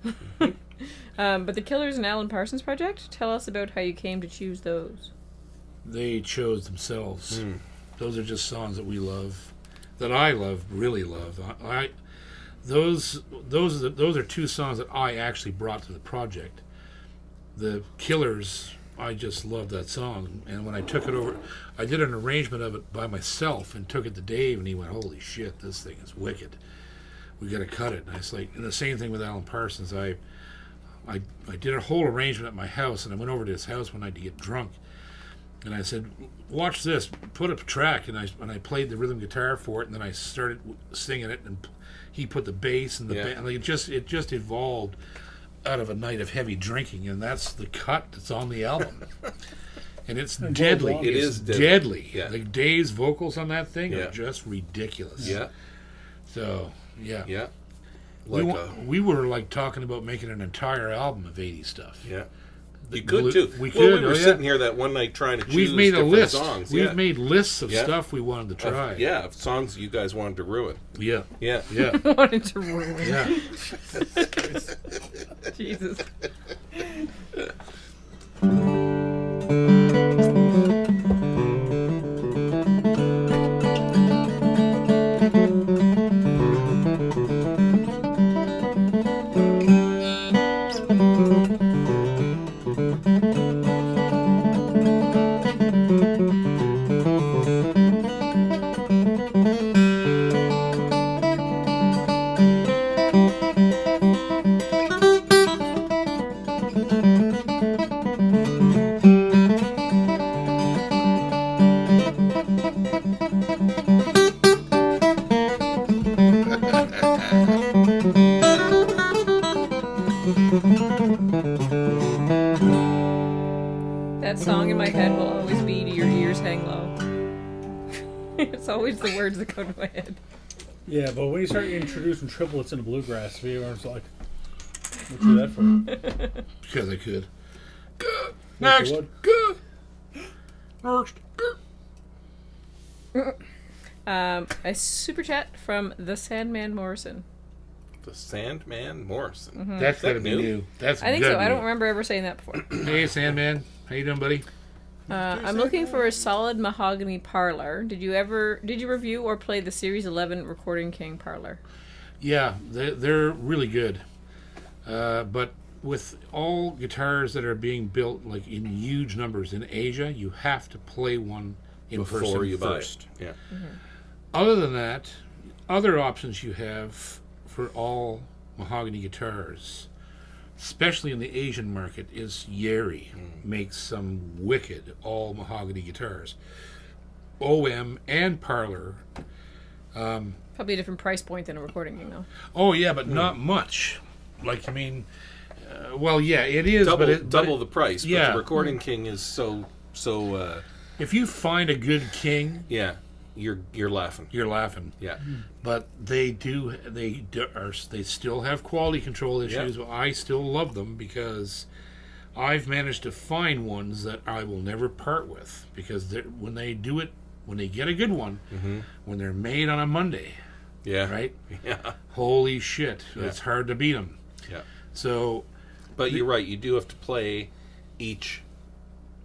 But the Killers and Alan Parsons project? Tell us about how you came to choose those. They chose themselves. Mm. Those are just songs that we love, that I love, really love. Those are two songs that I actually brought to the project. The Killers, I just love that song, and when I took it over, I did an arrangement of it by myself and took it to Dave, and he went, "Holy shit, this thing is wicked. We got to cut it." And I was like, and the same thing with Alan Parsons. I did a whole arrangement at my house, and I went over to his house one night to get drunk. And I said, "Watch this. Put up a track." And I played the rhythm guitar for it, and then I started singing it. And he put the bass and the Yeah. like it just evolved out of a night of heavy drinking, and that's the cut that's on the album. And it's deadly. It It's is deadly. Yeah. Like Dave's vocals on that thing Yeah. are just ridiculous. Yeah, So yeah. yeah. We, Like we were like talking about making an entire album of 80s stuff. yeah. You The could blue- too. we Well, could, we were oh, yeah. sitting here that one night trying to choose We've made a different list. songs. We've yeah. made lists of Yeah. stuff we wanted to try. Yeah, of songs you guys wanted to ruin. Yeah. Yeah. Yeah. Wanted to ruin. Yeah. Jesus. That song in my head will always be "To Your Ears Hang Low." It's always the words that come to my head. Yeah, but when you start introducing triplets into bluegrass, everyone's like, "What's that for?" Because I could. Yes, Next. you would. Good. Next. A super chat from the Sandman Morrison. The Sandman Morrison. That's that gotta be new? new. That's I think gotta so. be I don't new. remember ever saying that before. Hey, Sandman. How you doing, buddy? I'm looking for a solid mahogany parlor. Did you review or play the Series 11 Recording King parlor? Yeah, they're really good. But with all guitars that are being built like in huge numbers in Asia, you have to play one in Before person you first. buy it. Yeah. Other than that, other options you have for all mahogany guitars, especially in the Asian market, is Yeri. Makes some wicked all mahogany guitars. OM and Parlor. Probably a different price point than a Recording King, though. Oh yeah, but not much. Like, I mean, well, yeah, it is. Double the price. Yeah. But the Recording King is so. If you find a good King, Yeah, you're laughing. you're laughing. Yeah. But they still have quality control issues. Yeah. But I still love them because I've managed to find ones that I will never part with, because when they get a good one, when they're made on a Monday, Yeah. right? Yeah. Holy shit, Yeah. it's hard to beat them. Yeah. So, But you're right. You do have to play each.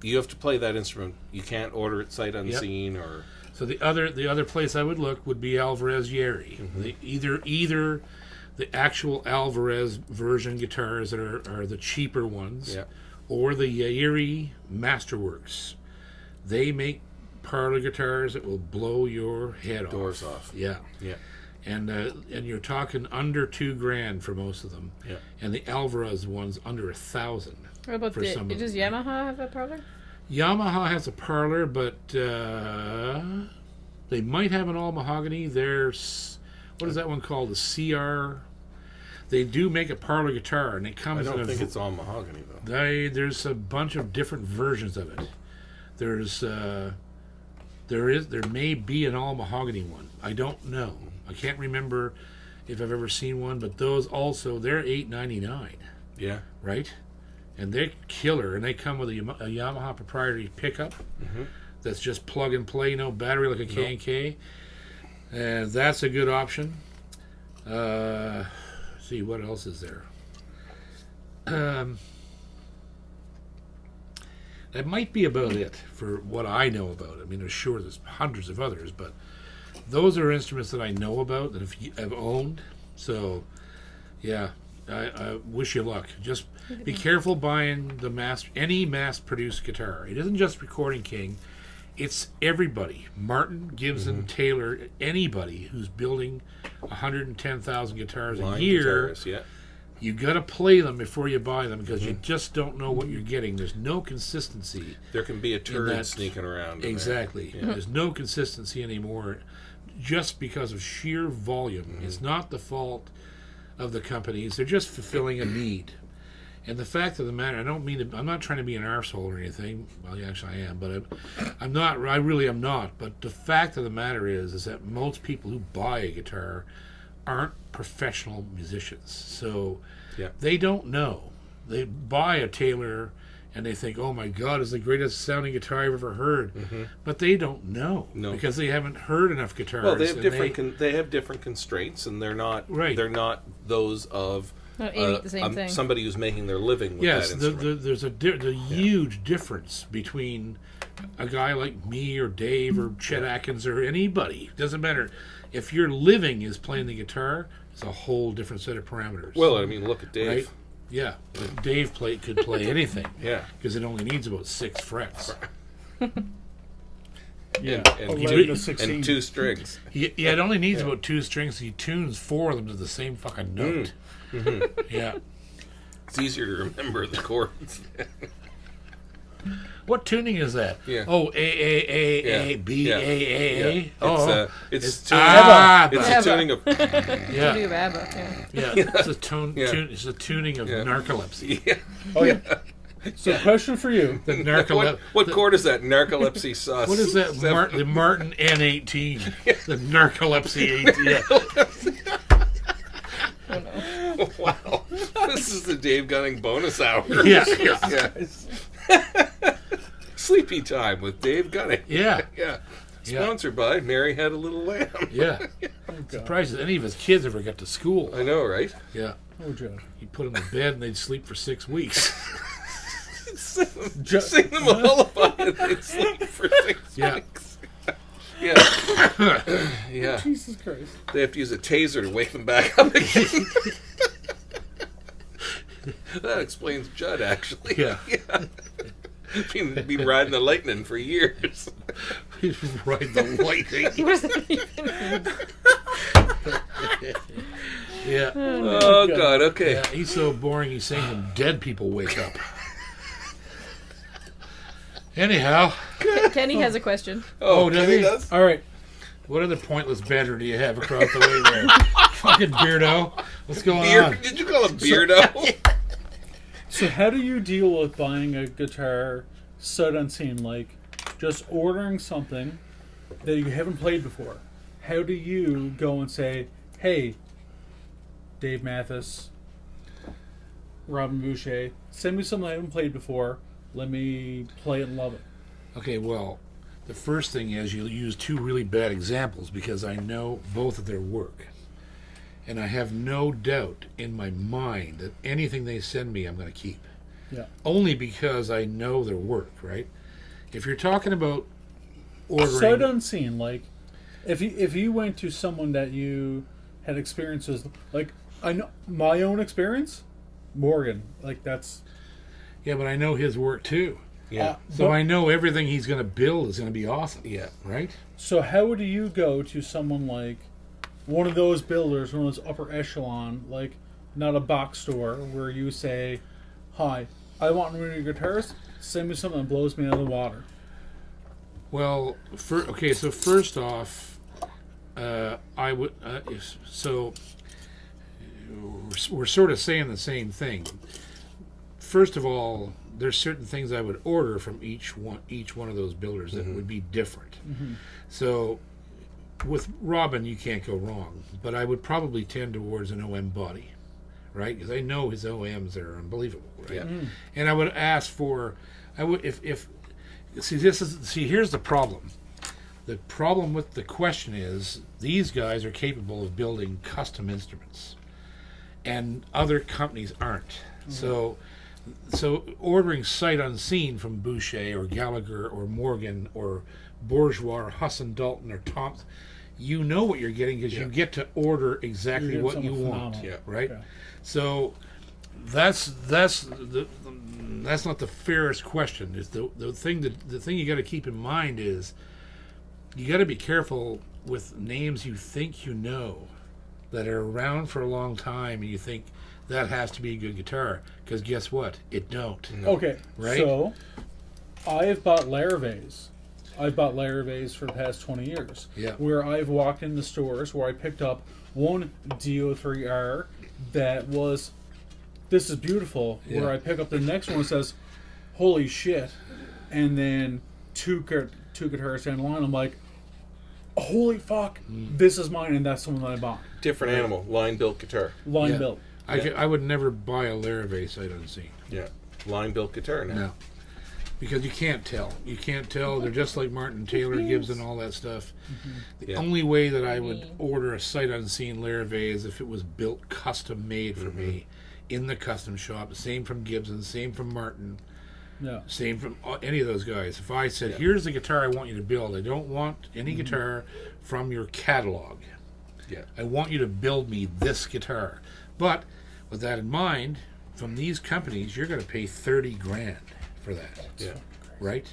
You have to play that instrument. You can't order it sight unseen or. so the other place I would look would be Alvarez Yeri. Either the actual Alvarez version guitars that are the cheaper ones, Yeah. or the Yeri Masterworks. They make parlor guitars that will blow your head Doors off. off. Yeah. Yeah. And you're talking under $2,000 for most of them. Yeah. And the Alvarez ones under $1,000. What about For some of does them. Yamaha have a parlor? Yamaha has a parlor, but they might have an all mahogany. There's, what is that one called? The CR. They do make a parlor guitar, and it comes. I don't in think it's all mahogany though. There's a bunch of different versions of it. There may be an all mahogany one. I don't know. I can't remember if I've ever seen one, but those also, they're $899, Yeah. right? And they're killer, and they come with a Yamaha proprietary pickup that's just plug and play, no battery like a K&K. And that's a good option. See, what else is there? That might be about it for what I know about it. I mean, there's hundreds of others, but those are instruments that I know about that I've owned. So, yeah, I wish you luck. Just be careful buying any mass-produced guitar. It isn't just Recording King. It's everybody. Martin, Gibson, Taylor, anybody who's building 110,000 guitars a Line year. guitars, yeah. You got to play them before you buy them, because you just don't know what you're getting. There's no consistency. There can be a turd that- sneaking around. in there. Exactly. Yeah. There's no consistency anymore, just because of sheer volume. It's not the fault of the companies. They're just fulfilling a need. And the fact of the matter, I'm not trying to be an arsehole or anything. Well, yeah, actually I am, but I'm not. I really am not. But the fact of the matter is that most people who buy a guitar aren't professional musicians. So Yeah. they don't know. They buy a Taylor and they think, oh my God, it's the greatest sounding guitar I've ever heard. But they don't know, No. because they haven't heard enough guitars. Well, they have and different. They have different constraints, and they're not. Right. They're not those of. Not aiming at the same thing. Somebody who's making their living with Yes, that instrument. there's a huge difference between a guy like me or Dave or Chet Atkins or anybody. Doesn't matter. If your living is playing the guitar, it's a whole different set of parameters. Well, I mean, look at Dave. right? Yeah, but Dave could play anything. Yeah. Because it only needs about 6 frets. Yeah, And 11 he- to 16. And 2 strings. Yeah, it only needs about 2 strings. He tunes 4 of them to the same fucking note. Yeah. It's easier to remember the chords. What tuning is that? Yeah. Oh, A, Yeah. B, Yeah. A. Yeah. Oh, It's it's tuning. ABBA. It's a ABBA. tuning of. Yeah. Tuning of ABBA, yeah. Yeah, it's a tune. Yeah. It's a tuning of Yeah. narcolepsy. Yeah. Oh yeah. So, question for you. The narcolepsy. What chord is that? Narcolepsy sauce. What is that? The Martin N18. The narcolepsy 18. Oh no. Wow. This is the Dave Gunning bonus hour. Yeah. Yeah. Sleepy time with Dave Gunning. Yeah. Yeah. Sponsored by Mary Had a Little Lamb. Yeah. Surprised that any of his kids ever got to school. I know, right? Yeah. Oh, Joe. He'd put them to bed and they'd sleep for 6 weeks. Sing them a lullaby and they sleep for 6 Yeah. weeks. Yeah. Yeah. Jesus Christ. They have to use a taser to wake them back up again. That explains Judd, actually. Yeah. Been riding the lightning for years. He's riding the lightning. What does that even mean? Yeah. Oh, God, okay. Yeah, he's so boring. He's saying when dead people wake up. Anyhow. Kenny has a question. Oh, does Kenny he? does? All right. What other pointless banter do you have across the way there? Fucking beardo. What's going on? Did you call him Beardo? So how do you deal with buying a guitar sight unseen? Like, just ordering something that you haven't played before. How do you go and say, hey, Dave Mathis, Robin Boucher, send me something I haven't played before. Let me play it and love it. Okay, well, the first thing is you'll use two really bad examples because I know both of their work. And I have no doubt in my mind that anything they send me, I'm going to keep. Yeah. Only because I know their work, right? If you're talking about ordering... Sight unseen, like, if you went to someone that you had experiences, like, I know my own experience, Morgan, like, that's... Yeah, but I know his work too. Yeah. So I know everything he's going to build is going to be awesome. Yeah. Right? So how do you go to someone like one of those builders, one of those upper echelon, like not a box store, where you say, hi, I want one of your guitars, send me something that blows me out of the water? Well, so first off, I would... we're sort of saying the same thing. First of all, there's certain things I would order from each one of those builders that would be different. Mm-hmm. So with Robin, you can't go wrong, but I would probably tend towards an OM body, right? Because I know his OMs are unbelievable, right? Yeah. And I would ask for, here's the problem. The problem with the question is these guys are capable of building custom instruments, and other companies aren't. So ordering sight unseen from Boucher or Gallagher or Morgan or Bourgeois or Husson Dalton or Thompson, you know what you're getting because you get to order exactly what you want, right? Okay. So that's not the fairest question. It's the thing you got to keep in mind is you got to be careful with names you think you know that are around for a long time, and you think that has to be a good guitar, because guess what? It don't. Okay, Right? so I've bought Larave's. I've bought Larave's for the past 20 years. Yeah. Where I've walked into stores where I picked up one DO3R that was, this is beautiful. Yeah. Where I pick up the next one that says, holy shit. And then two guitars down the line, I'm like, holy fuck, this is mine, and that's the one that I bought. Different animal. Line-built guitar. Line Yeah. built. I would never buy a Larrivee sight unseen. Yeah. Line-built guitar now. No. Because you can't tell. You can't tell. They're just like Martin Taylor, Gibson, all that stuff. The only way that I would order a sight unseen Larrivee is if it was built custom made for me in the custom shop. Same from Gibson, same from Martin, Yeah. same from any of those guys. If I said, here's the guitar I want you to build, I don't want any guitar from your catalog. Yeah. I want you to build me this guitar. But with that in mind, from these companies, you're going to pay $30,000 for that. Yeah. Right?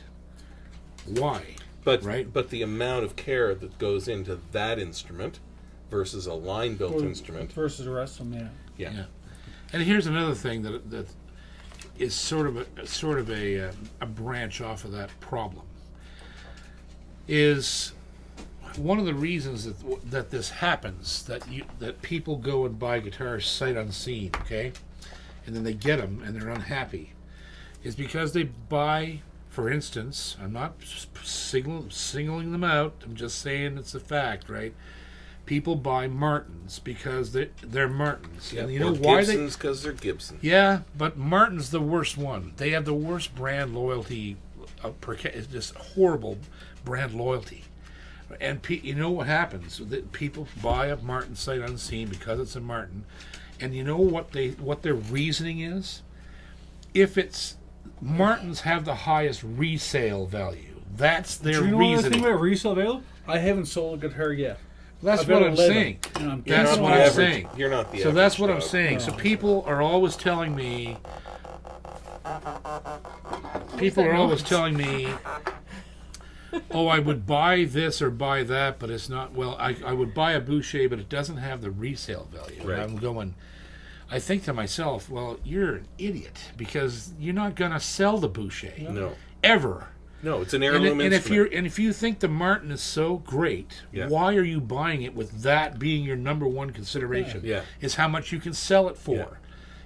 Why? But Right. but the amount of care that goes into that instrument versus a line-built instrument. Versus the rest of them, yeah. Yeah. And here's another thing that is sort of a branch off of that problem. Is one of the reasons that this happens, that people go and buy guitars sight unseen, okay, and then they get them and they're unhappy, is because they buy, for instance, I'm not singling them out, I'm just saying it's a fact, right? People buy Martins because they're Martins. Yeah. And you know Or why Gibsons because they're Gibson. Yeah, but Martin's the worst one. They have the worst brand loyalty. It's just horrible brand loyalty. And you know what happens? People buy a Martin sight unseen because it's a Martin, and you know what their reasoning is? If it's Martins have the highest resale value. That's their Do you know one reasoning. thing about resale value? I haven't sold a guitar yet. That's I've what got I'm 11, saying. and I'm That's getting what one. I'm average- saying. You're not the So that's average what I'm dog. saying. So No. people are always telling me. People are always telling me, "Oh, I would buy this or buy that, but it's not." Well, I would buy a Boucher, but it doesn't have the resale value. Right. And I'm going. I think to myself, well, you're an idiot because you're not going to sell the Boucher No. ever. No, it's an And, heirloom instrument. if you think the Martin is so great, Yeah. why are you buying it with that being your number one consideration? Yeah. Is how much you can sell it for. Yeah.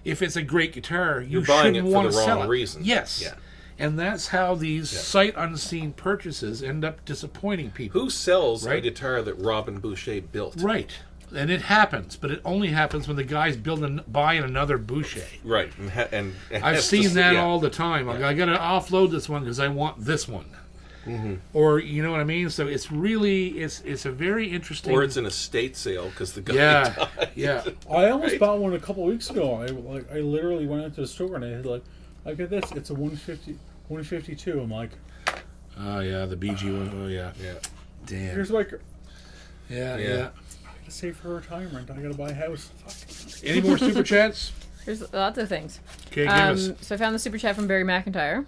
If it's a great guitar, you You're buying shouldn't it for want the to sell wrong it. reason. Yes. Yeah. And that's how these Yeah. sight unseen purchases end up disappointing people. Who sells a Right? guitar that Robin Boucher built? Right. And it happens, but it only happens when the guy's buying another Boucher. Right. And I've has seen to- that yeah. all the time. I got to offload this one because I want this one. Mm-hmm. Or you know what I mean? So it's really it's a very interesting. Or it's an estate sale because the guy yeah, died. yeah. I almost Right. bought one a couple weeks ago. I literally went into the store and I had I got this. It's a 152. I'm like, Oh yeah, the BG one. Oh yeah. Yeah. Damn. here's like, Yeah, Yeah. yeah. I gotta save for retirement. I gotta buy a house. Fuck. Any more super chats? There's lots of things. Okay, give us. So I found the super chat from Barry McIntyre.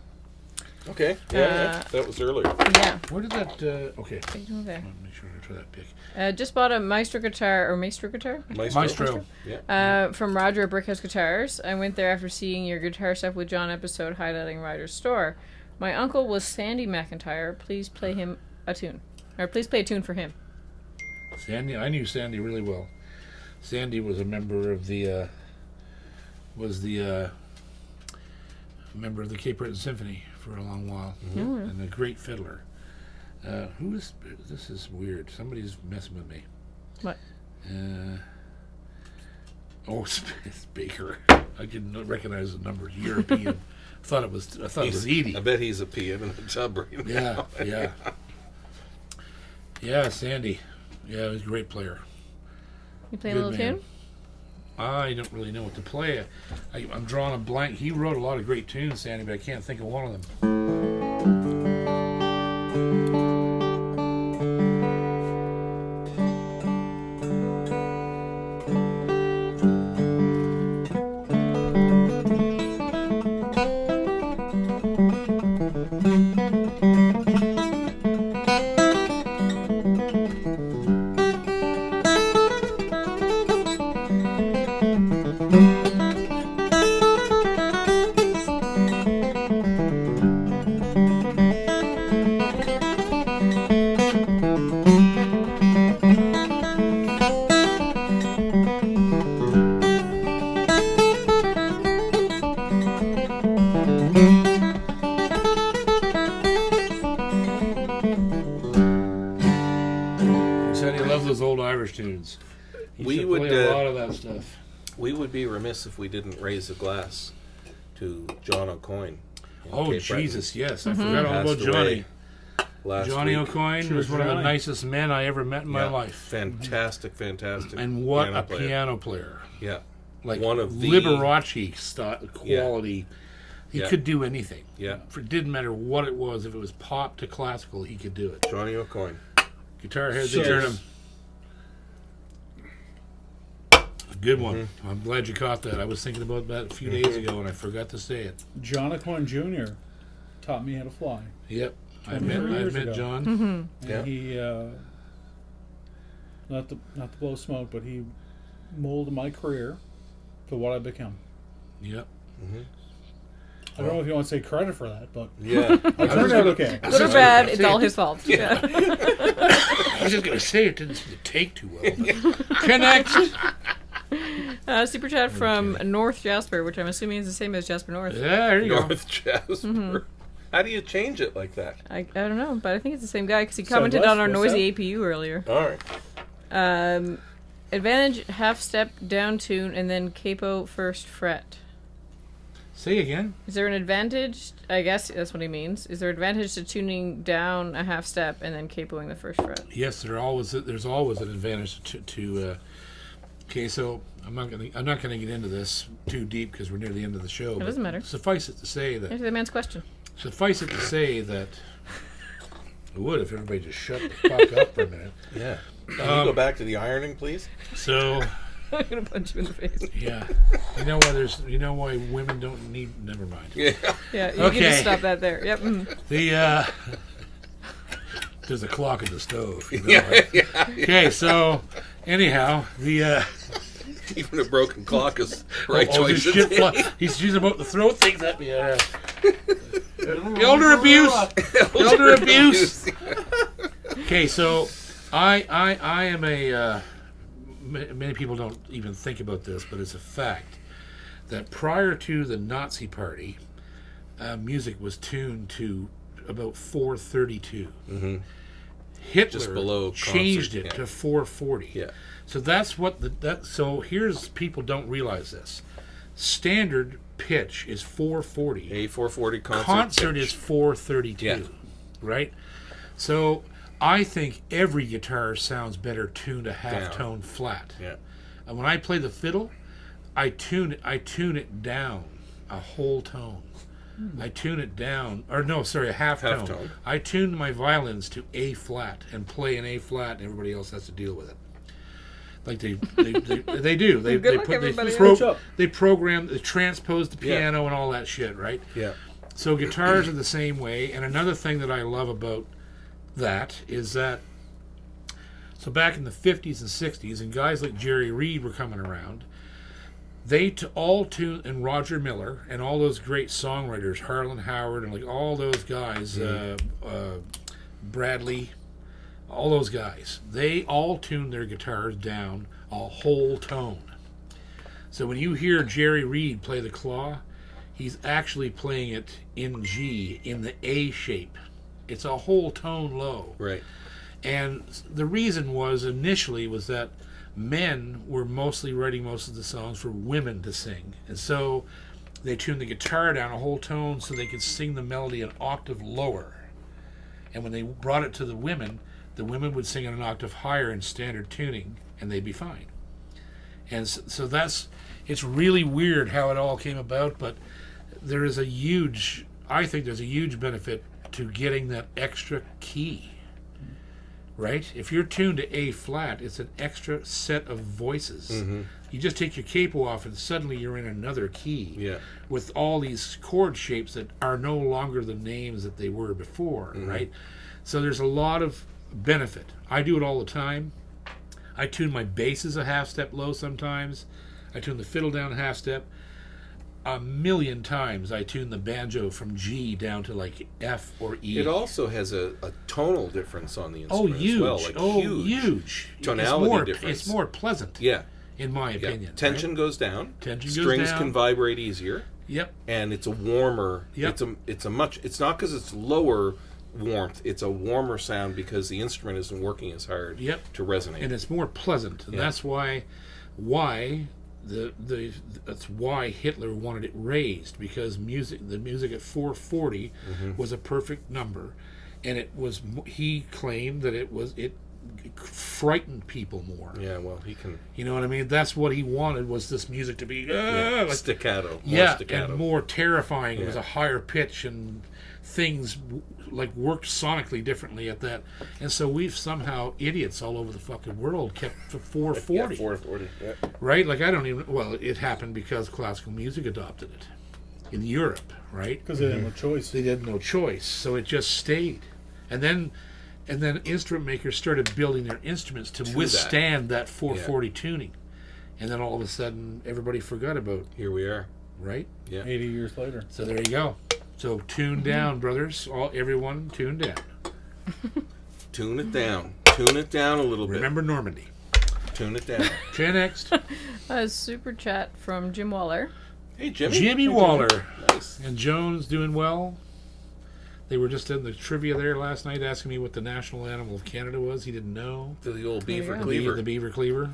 Okay. Yeah, that was earlier. Yeah. Where did that? Okay. Take it over there. Make sure to try that pick. Just bought a Maestro guitar Maestro. Yeah. from Roger at Brickhouse Guitars. I went there after seeing your Guitar Stuff with John episode highlighting Ryder's store. My uncle was Sandy McIntyre. Please play him a tune. Or please play a tune for him. Sandy, I knew Sandy really well. Sandy was a member of the member of the Cape Breton Symphony for a long while, and a great fiddler. Who is this? Is weird. Somebody's messing with me. What? It's Baker. I didn't recognize the numbers. European. I thought it was Edie. I bet he's a peeing in the tub right now. Yeah, Sandy. Yeah, he's a great player. You play a Good little man. tune? I don't really know what to play. I'm drawing a blank. He wrote a lot of great tunes, Sandy, but I can't think of one of them. Said he loved those old Irish tunes. He We used to would, play a lot of that stuff. We would be remiss if we didn't raise a glass to John O'Coin. in Oh, Cape Breton. Jesus, yes. I forgot all about Passed away Johnny. last Johnny week. O'Coin was one of the Johnny. nicest men I ever met in my Yeah. life. Fantastic. And what a player. piano player. Yeah. Like One of the- Liberace style quality. He Yeah. could do anything. Yeah. It didn't matter what it was. If it was pop to classical, he could do it. Johnny O'Coin. Guitar heads, So- they turn him. Good one. Mm-hmm. I'm glad you caught that. I was thinking about that a few days ago and I forgot to say it. John O'Coin Jr. taught me how to fly. Yep. I 23 met years ago. John. And Yeah. he, not to blow smoke, but he molded my career to what I've become. Yep. I don't know if you want to say credit for that, but Yeah. I turned out okay. Good or bad, it's all his fault. Yeah. I was just going to say it didn't seem to take too well. But connect. Super chat from North Jasper, which I'm assuming is the same as Jasper North. Yeah, there you go. North Jasper. How do you change it like that? I don't know, but I think it's the same guy because he commented on our what's noisy that? APU earlier. All right. Advantage half step down tune and then capo first fret. Say again. Is there an advantage? I guess that's what he means. Is there advantage to tuning down a half step and then capoing the first fret? Yes, there's always an advantage to Okay, so I'm not gonna get into this too deep because we're near the end of the show. It doesn't matter. Suffice it to say Answer that the man's question. I would if everybody just shut the fuck up for a minute. Yeah. Can you go back to the ironing, please? So I'm gonna punch you in the face. yeah, you know why women don't need. Never mind. Yeah. Yeah, you Okay. can just stop that there. Yep. The there's a clock in the stove. You know, right? Okay, so anyhow, the Even a broken clock is right this choice. shit she's about to throw things at me. Elder abuse. Elder abuse. Okay, so I am a. Many people don't even think about this, but it's a fact that prior to the Nazi Party, music was tuned to about 432. Mm-hmm. Hitler Just below changed concert, it yeah. to 440. Yeah. So that's what so here's people don't realize this. Standard pitch is 440. A 440 Concert pitch. is 432. Yeah. Right? So I think every guitar sounds better tuned a half tone flat. Yeah. And when I play the fiddle, I tune it down a whole tone. I tune it down, or no, sorry, a half tone. I tune my violins to A flat and play an A flat, and everybody else has to deal with it. Like they do. They program, they transpose the piano and all that shit, right? Yeah. So guitars are the same way. And another thing that I love about that is that, so back in the 50s and 60s, and guys like Jerry Reed were coming around, they all tuned, and Roger Miller, and all those great songwriters, Harlan Howard, and like all those guys, Bradley, all those guys, they all tuned their guitars down a whole tone. So when you hear Jerry Reed play the claw, he's actually playing it in G, in the A shape. It's a whole tone low. Right. And the reason was that men were mostly writing most of the songs for women to sing. And so they tuned the guitar down a whole tone so they could sing the melody an octave lower. And when they brought it to the women would sing an octave higher in standard tuning, and they'd be fine. And so it's really weird how it all came about, but I think there's a huge benefit to getting that extra key. Right? If you're tuned to A flat, it's an extra set of voices. Mm-hmm. You just take your capo off and suddenly you're in another key with all these chord shapes that are no longer the names that they were before, right? So there's a lot of benefit. I do it all the time. I tune my basses a half step low sometimes. I tune the fiddle down a half step. A million times I tune the banjo from G down to like F or E. It also has a tonal difference on the instrument huge. as well. Like huge. Tonality difference. It's more pleasant. Yeah. In my opinion. Tension goes down. Strings can vibrate easier. Yep. And it's a warmer. Yep. It's not because it's lower warmth. It's a warmer sound because the instrument isn't working as hard to resonate. And it's more pleasant. And that's why that's why Hitler wanted it raised, because the music at 440 was a perfect number, and he claimed that it frightened people more. Yeah, well, he can. You know what I mean? That's what he wanted, was this music to be like staccato. And more terrifying. Yeah. It was a higher pitch, and things worked sonically differently at that. And so we've somehow, idiots all over the fucking world, kept for 440. Yeah, 440. Yeah. Right? It happened because classical music adopted it in Europe, right? Because they had no choice. They had no choice, so it just stayed. And then instrument makers started building their instruments to withstand that 440 tuning. And then all of a sudden, everybody forgot about it. Here we are. Right? Yeah. 80 years later. So there you go. So tune down, brothers. Everyone, tune down. Tune it down. Tune it down a little bit. Remember Normandy. Tune it down. Next. A super chat from Jim Waller. Hey, Jimmy. Jimmy Waller. Nice. And Jones doing well. They were just in the trivia there last night asking me what the national animal of Canada was. He didn't know. The old beaver Yeah. cleaver. The beaver cleaver.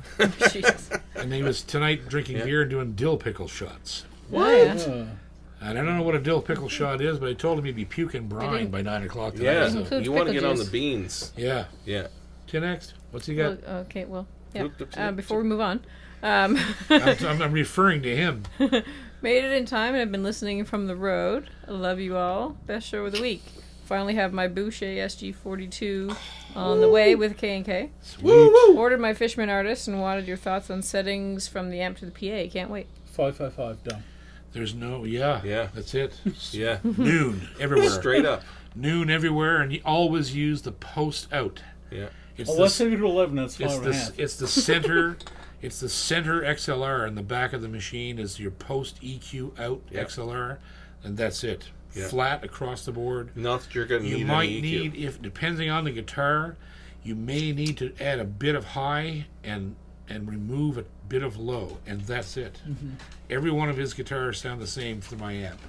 Jesus. And he was tonight drinking beer and doing dill pickle shots. What? And I don't know what a dill pickle shot is, but I told him he'd be puking brine by 9 o'clock tonight. Yeah, So. Includes you want to pickle get on juice. the beans. Yeah. Yeah. To next. What's he got? Okay, well, yeah. Oop, oop, oop. Before we move on, I'm referring to him. Made it in time and I've been listening from the road. I love you all. Best show of the week. Finally have my Boucher SG42 on the way with K&K. Sweet. Ordered my Fishman Artist and wanted your thoughts on settings from the amp to the PA. Can't wait. 555 done. There's no, yeah, that's it. Yeah. Noon everywhere. Straight up. Noon everywhere, and you always use the post out. Yeah. It's Let's take it to 11. That's 5.5. It's the center. It's the center XLR in the back of the machine is your post EQ out XLR, and that's it. Yeah. Flat across the board. Not that you're going to need You might any EQ. need, if depending on the guitar, you may need to add a bit of high and remove a bit of low, and that's it. Every one of his guitars sound the same for my amp.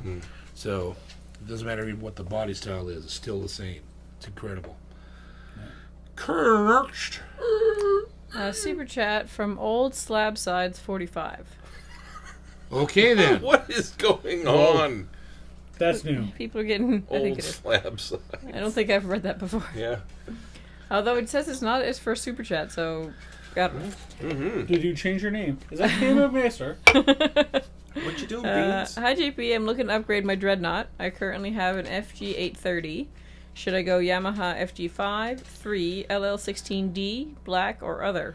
So it doesn't matter what the body style is, it's still the same. It's incredible. Next. Super chat from Old Slab Sides 45. Okay then. What is going on? That's new. People are getting... I think Old it is. slabs. I don't think I've read that before. Yeah. Although it says it's not as for super chat, so I don't know. Mm-hmm. Did you change your name? Is that Caleb Master? What you doing, Beans? Hi JP, I'm looking to upgrade my Dreadnought. I currently have an FG 830. Should I go Yamaha FG5, 3, LL16D, black, or other?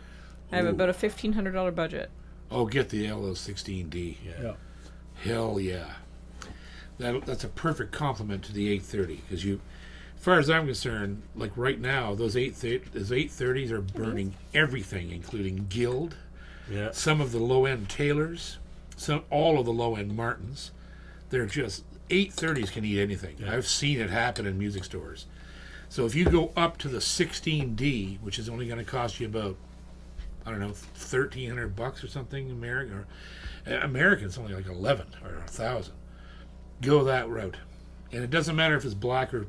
I have about a $1,500 budget. Oh, get the LO16D. Yeah. Hell yeah. That's a perfect complement to the 830 because as far as I'm concerned, like right now, those 830s are burning everything, including Guild, Yeah. some of the low-end Taylors, all of the low-end Martins. They're just 830s can eat anything. Yeah. I've seen it happen in music stores. So if you go up to the 16D, which is only going to cost you about, I don't know, $1,300 or something, American's only like 11 or 1,000. Go that route, and it doesn't matter if it's black or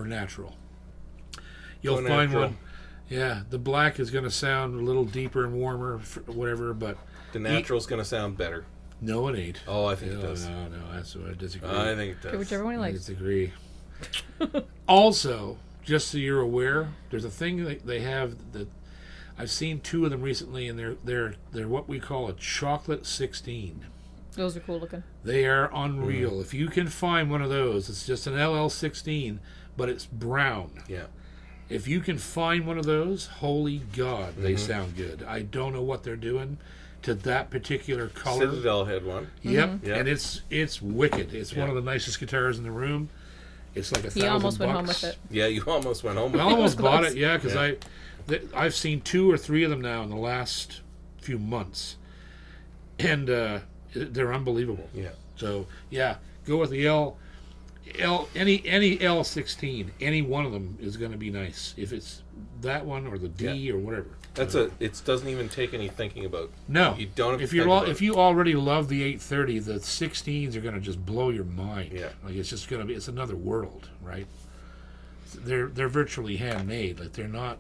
natural. You'll Go find natural. one. Yeah, the black is going to sound a little deeper and warmer, whatever. But The natural's going to sound better. no, it ain't. Oh, I think no, it does. No, that's what I disagree. I think it Okay, does. whichever one you I like. disagree. Also, just so you're aware, there's a thing that they have that I've seen two of them recently, and they're what we call a chocolate 16. Those are cool looking. They are unreal. If you can find one of those, it's just an LL16, but it's brown. Yeah. If you can find one of those, holy God, they sound good. I don't know what they're doing to that particular color. Citadel had one. Yep, Yeah. and it's wicked. It's one Yeah. of the nicest guitars in the room. It's like $1,000. He almost went home with it. Yeah, you almost went home I with almost Close. bought it, yeah, because Yeah. I've seen 2 or 3 of them now in the last few months, and they're unbelievable. Yeah. So yeah, go with the any L16. Any one of them is going to be nice. If it's that one or the D or whatever. It doesn't even take any thinking about. No, You don't have if to you're think about if you already love the 830, the 16s are going to just blow your mind. Yeah. Like it's just going to be it's another world, right? They're virtually handmade. Like they're not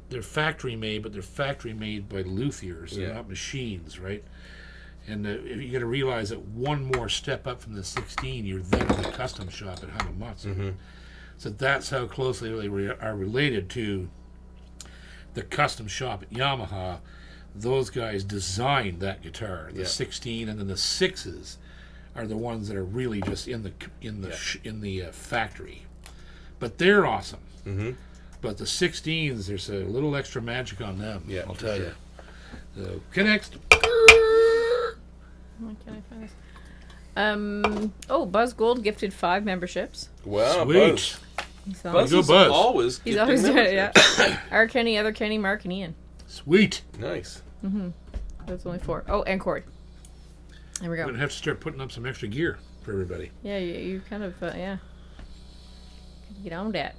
they're factory made, but they're factory made by luthiers. They're Yeah. not machines, right? And you got to realize that one more step up from the 16, you're then in the custom shop at Hamamatsu. So that's how closely they are related to the custom shop at Yamaha. Those guys designed that guitar, the 16, and then the 6s are the ones that are really just in the factory. But they're awesome. Mm-hmm. But the 16s, there's a little extra magic on them. Yeah, I'll for tell sure. you. So, next. Why can't I find this? Buzz Gold gifted 5 memberships. Wow, Sweet. Buzz. So Buzz Go is Buzz. always he's gifting always doing it, memberships. yeah. Our Kenny, other Kenny, Mark, and Ian. Sweet. Nice. That's only 4. Oh, and Corey. There we We're go. going to have to start putting up some extra gear for everybody. Yeah, you kind of, yeah. Get on that.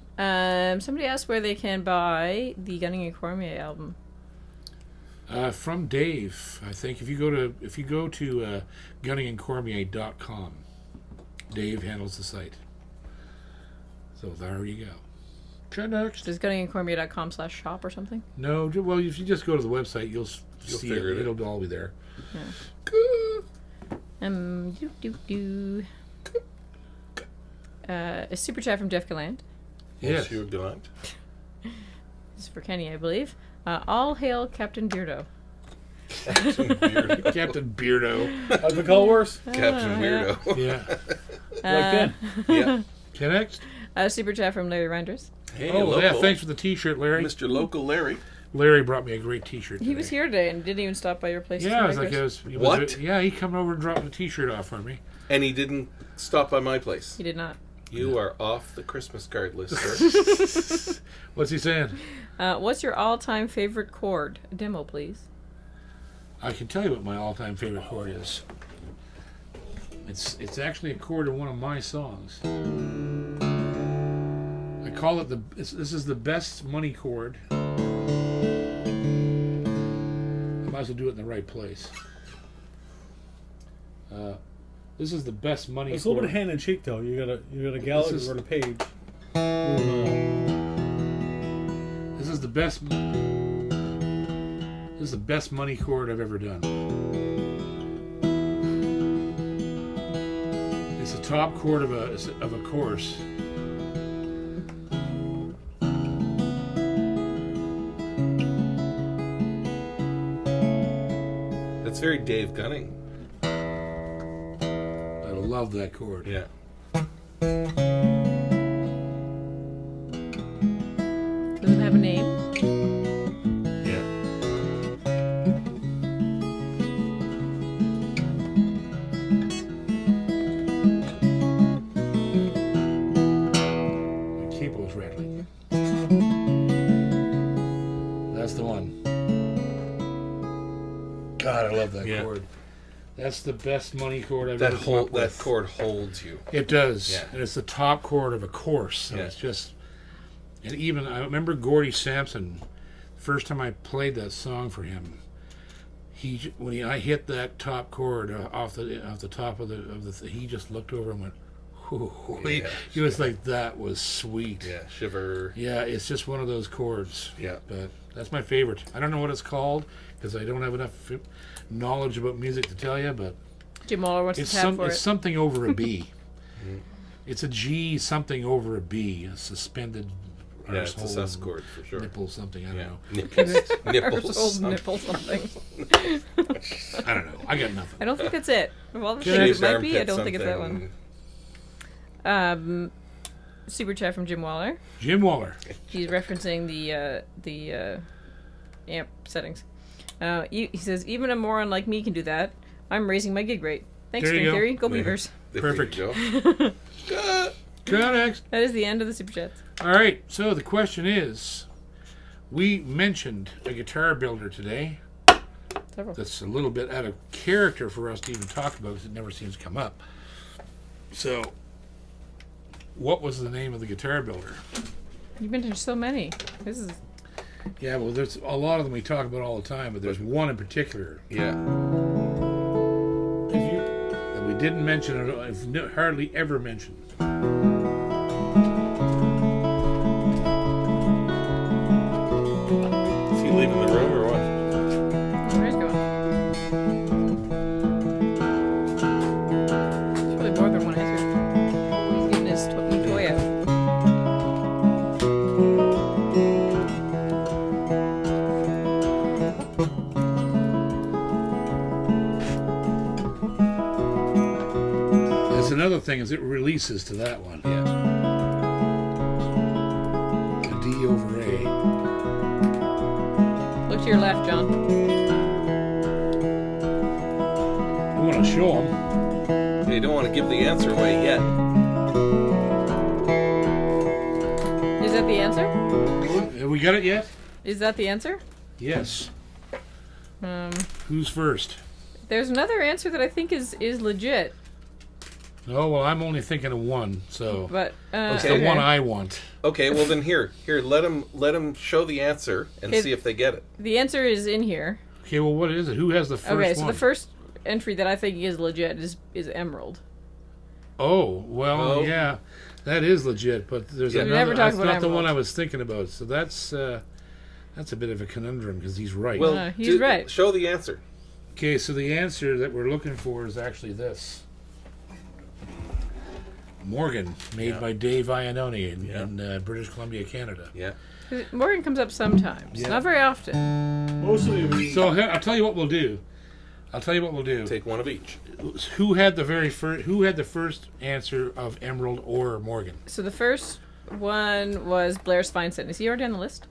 Somebody asked where they can buy the Gunning and Cormier album. From Dave, I think if you go to gunningandcormier.com, Dave handles the site. So there you go. Next. Is gunningandcormier.com/shop or something? No, well, if you just go to the website, you'll see figure it. it out. It'll all be there. A super chat from Jeff Gallant. Yes. Monsieur Gallant. This is for Kenny, I believe. All hail Captain Beardo. Captain Beardo. Captain Beardo. How's the call worse? Captain Weirdo. Yeah. Like then. Yeah. Okay, next. Super chat from Larry Reinders. Hey, Oh, local. yeah, thanks for the T-shirt, Larry. Mr. Local Larry. Larry brought me a great T-shirt He was today. here today and didn't even stop by your place. Yeah, to I was make like, us. What? yeah, he come over and dropped a T-shirt off for me. And he didn't stop by my place. He did not. You are off the Christmas card list, sir. What's he saying? What's your all-time favorite chord? A demo, please. I can tell you what my all-time favorite chord is. It's actually a chord of one of my songs. I call it this is the best money chord. I might as well do it in the right place. This is the best money It's a chord. little bit hand in cheek though. You gotta Gallagher This is- or the page. This is the best. This is the best money chord I've ever done. It's the top chord of a chorus. That's very Dave Gunning. I love that chord. Yeah. Does it have a name? Yeah. My capo's rattling. That's the one. God, I love that Yeah. chord. That's the best money chord I've That ever come up that with. chord holds you. It does. Yeah. And it's the top chord of a course. And Yeah. it's just. And even, I remember Gordy Sampson, first time I played that song for him, I hit that top chord off the top of the he just looked over and went, "Ooh." Yeah. He was like, that was sweet. Yeah. Shiver. Yeah, it's just one of those chords. Yeah. But that's my favorite. I don't know what it's called because I don't have enough knowledge about music to tell you, but Jim Waller wants it's to tap for it's it. something over a B. It's a G something over a B, a suspended Yeah, it's a arsehole sus chord for sure. nipple something. I don't Yeah. know. Nipples. Nipples. Old nipple something. I don't know. I got nothing. I don't think that's it. Of all the Shaved things it might armpit be, I don't think it's that one. something. Super chat from Jim Waller. Jim Waller. He's referencing the amp settings. He says, even a moron like me can do that. I'm raising my gig rate. Thanks, There you String go. Theory. Go There. Beavers. There Perfect. you go. Correct. That is the end of the super chats. All right. So the question is, we mentioned a guitar builder today. Several. That's a little bit out of character for us to even talk about because it never seems to come up. So, what was the name of the guitar builder? You've been to so many. This is Yeah, well, there's a lot of them we talk about all the time, but there's one in particular Yeah. that we didn't mention at all. I've hardly ever mentioned. Is he leaving the room or what? where he's going. There's probably more than one answer. He's getting his new toy out. That's another thing is it releases to that one. Yeah. A D over A. Look to your left, John. I want to show them. Yeah, you don't want to give the answer away yet. Is that the answer? Have we got it yet? Is that the answer? Yes. Who's first? There's another answer that I think is legit, Oh, well, I'm only thinking of one, so but it's Okay. the one I want. Okay, well then here, let him show the answer and Okay. see if they get it. The answer is in here. Okay, well, what is it? Who has the first Okay, one? so the first entry that I think is legit is Emerald. Oh, well, Oh. yeah, that is legit, but there's Yeah. We another. never talk That's about not the one Emerald. I was thinking about. So that's a bit of a conundrum because he's right. Well, He's right. Show the answer. Okay, so the answer that we're looking for is actually this. Morgan, made Yeah. by Dave Iannone in, Yeah. in British Columbia, Canada. Yeah. Morgan comes up sometimes, Yeah. not very often. Mostly we. So I'll tell you what we'll do. Take one of each. Who had the Who had the first answer of Emerald or Morgan? So the first one was Blair's Feinstein. Is he already on the list?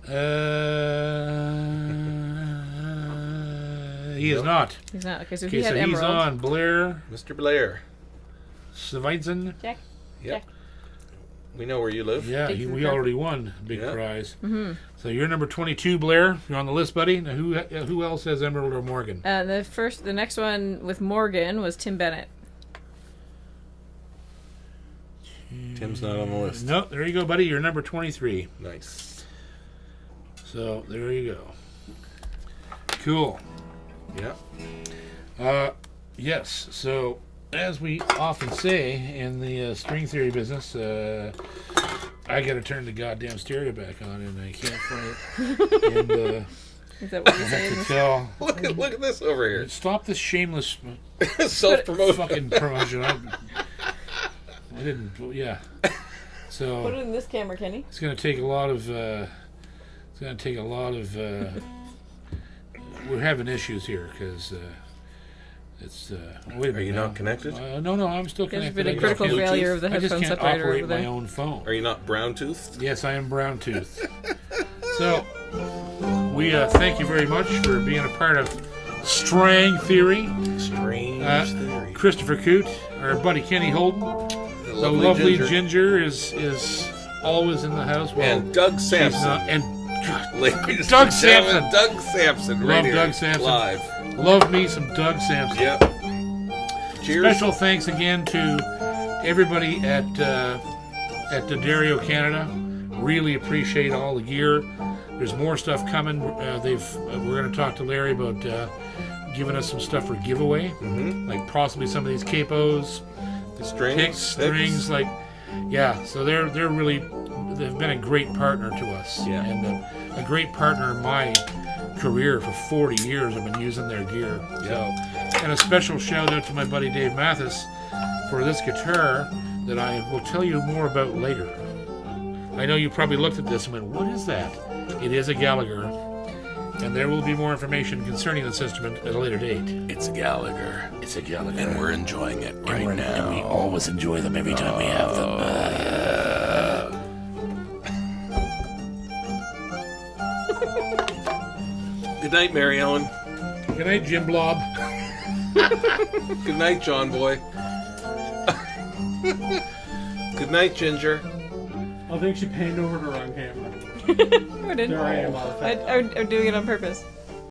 He is not. He's not. Okay, so Okay, he had so he's Emerald. on Blair Mr. Blair. Sveitzen. Jack. Yep. We know where you live. Yeah, Take the we card. already won big Yeah. prize. Mm-hmm. So you're number 22, Blair. You're on the list, buddy. Now who else has Emerald or Morgan? The next one with Morgan was Tim Bennett. Tim's not on the list. No, there you go, buddy. You're number 23. Nice. So there you go. Cool. Yeah. Yes. So as we often say in the string theory business, I got to turn the goddamn stereo back on, and I can't find it. And Is that what I you're have saying? to tell. Look at this over here. Stop this shameless Self-promotion. fucking promotion. I didn't. Yeah. Put it So in this camera, Kenny. it's going to take a lot of. It's going to take a lot of. We're having issues here because. It's wait a minute. Are you now. not connected? No, I'm still There's connected. been a I just critical can't- failure of the I just headphone can't separator operate over there. my own phone. Are you not brown-toothed? Yes, I am brown tooth. So we thank you very much for being a part of String Theory. Strange theory. Christopher Coote, our buddy Kenny Holden, the lovely Ginger is always in the house. Well, And Doug she's Sampson. not, and Ladies Doug and gentlemen, Sampson. Doug Sampson. Love Right here, Doug Sampson. Live. love me some Doug Sampson. Yep. Cheers. Special thanks again to everybody at Daddario Canada. Really appreciate all the gear. There's more stuff coming. We're going to talk to Larry about giving us some stuff for giveaway, like possibly some of these capos, The strings. picks, strings, like yeah. So they've been a great partner to us, Yeah. and a great partner in my career for 40 years. I've been using their gear. So, and a special shout out to my buddy Dave Mathis for this guitar that I will tell you more about later. I know you probably looked at this and went, "What is that?" It is a Gallagher, and there will be more information concerning this instrument at a later date. It's a Gallagher. It's a Gallagher, And we're enjoying it right and now. we always enjoy them every time we have them. Good night, Mary Ellen. Good night, Jim Blob. Good night, John Boy. Good night, Ginger. I think she panned over to her on camera. I didn't. There I am. I'm doing it on purpose.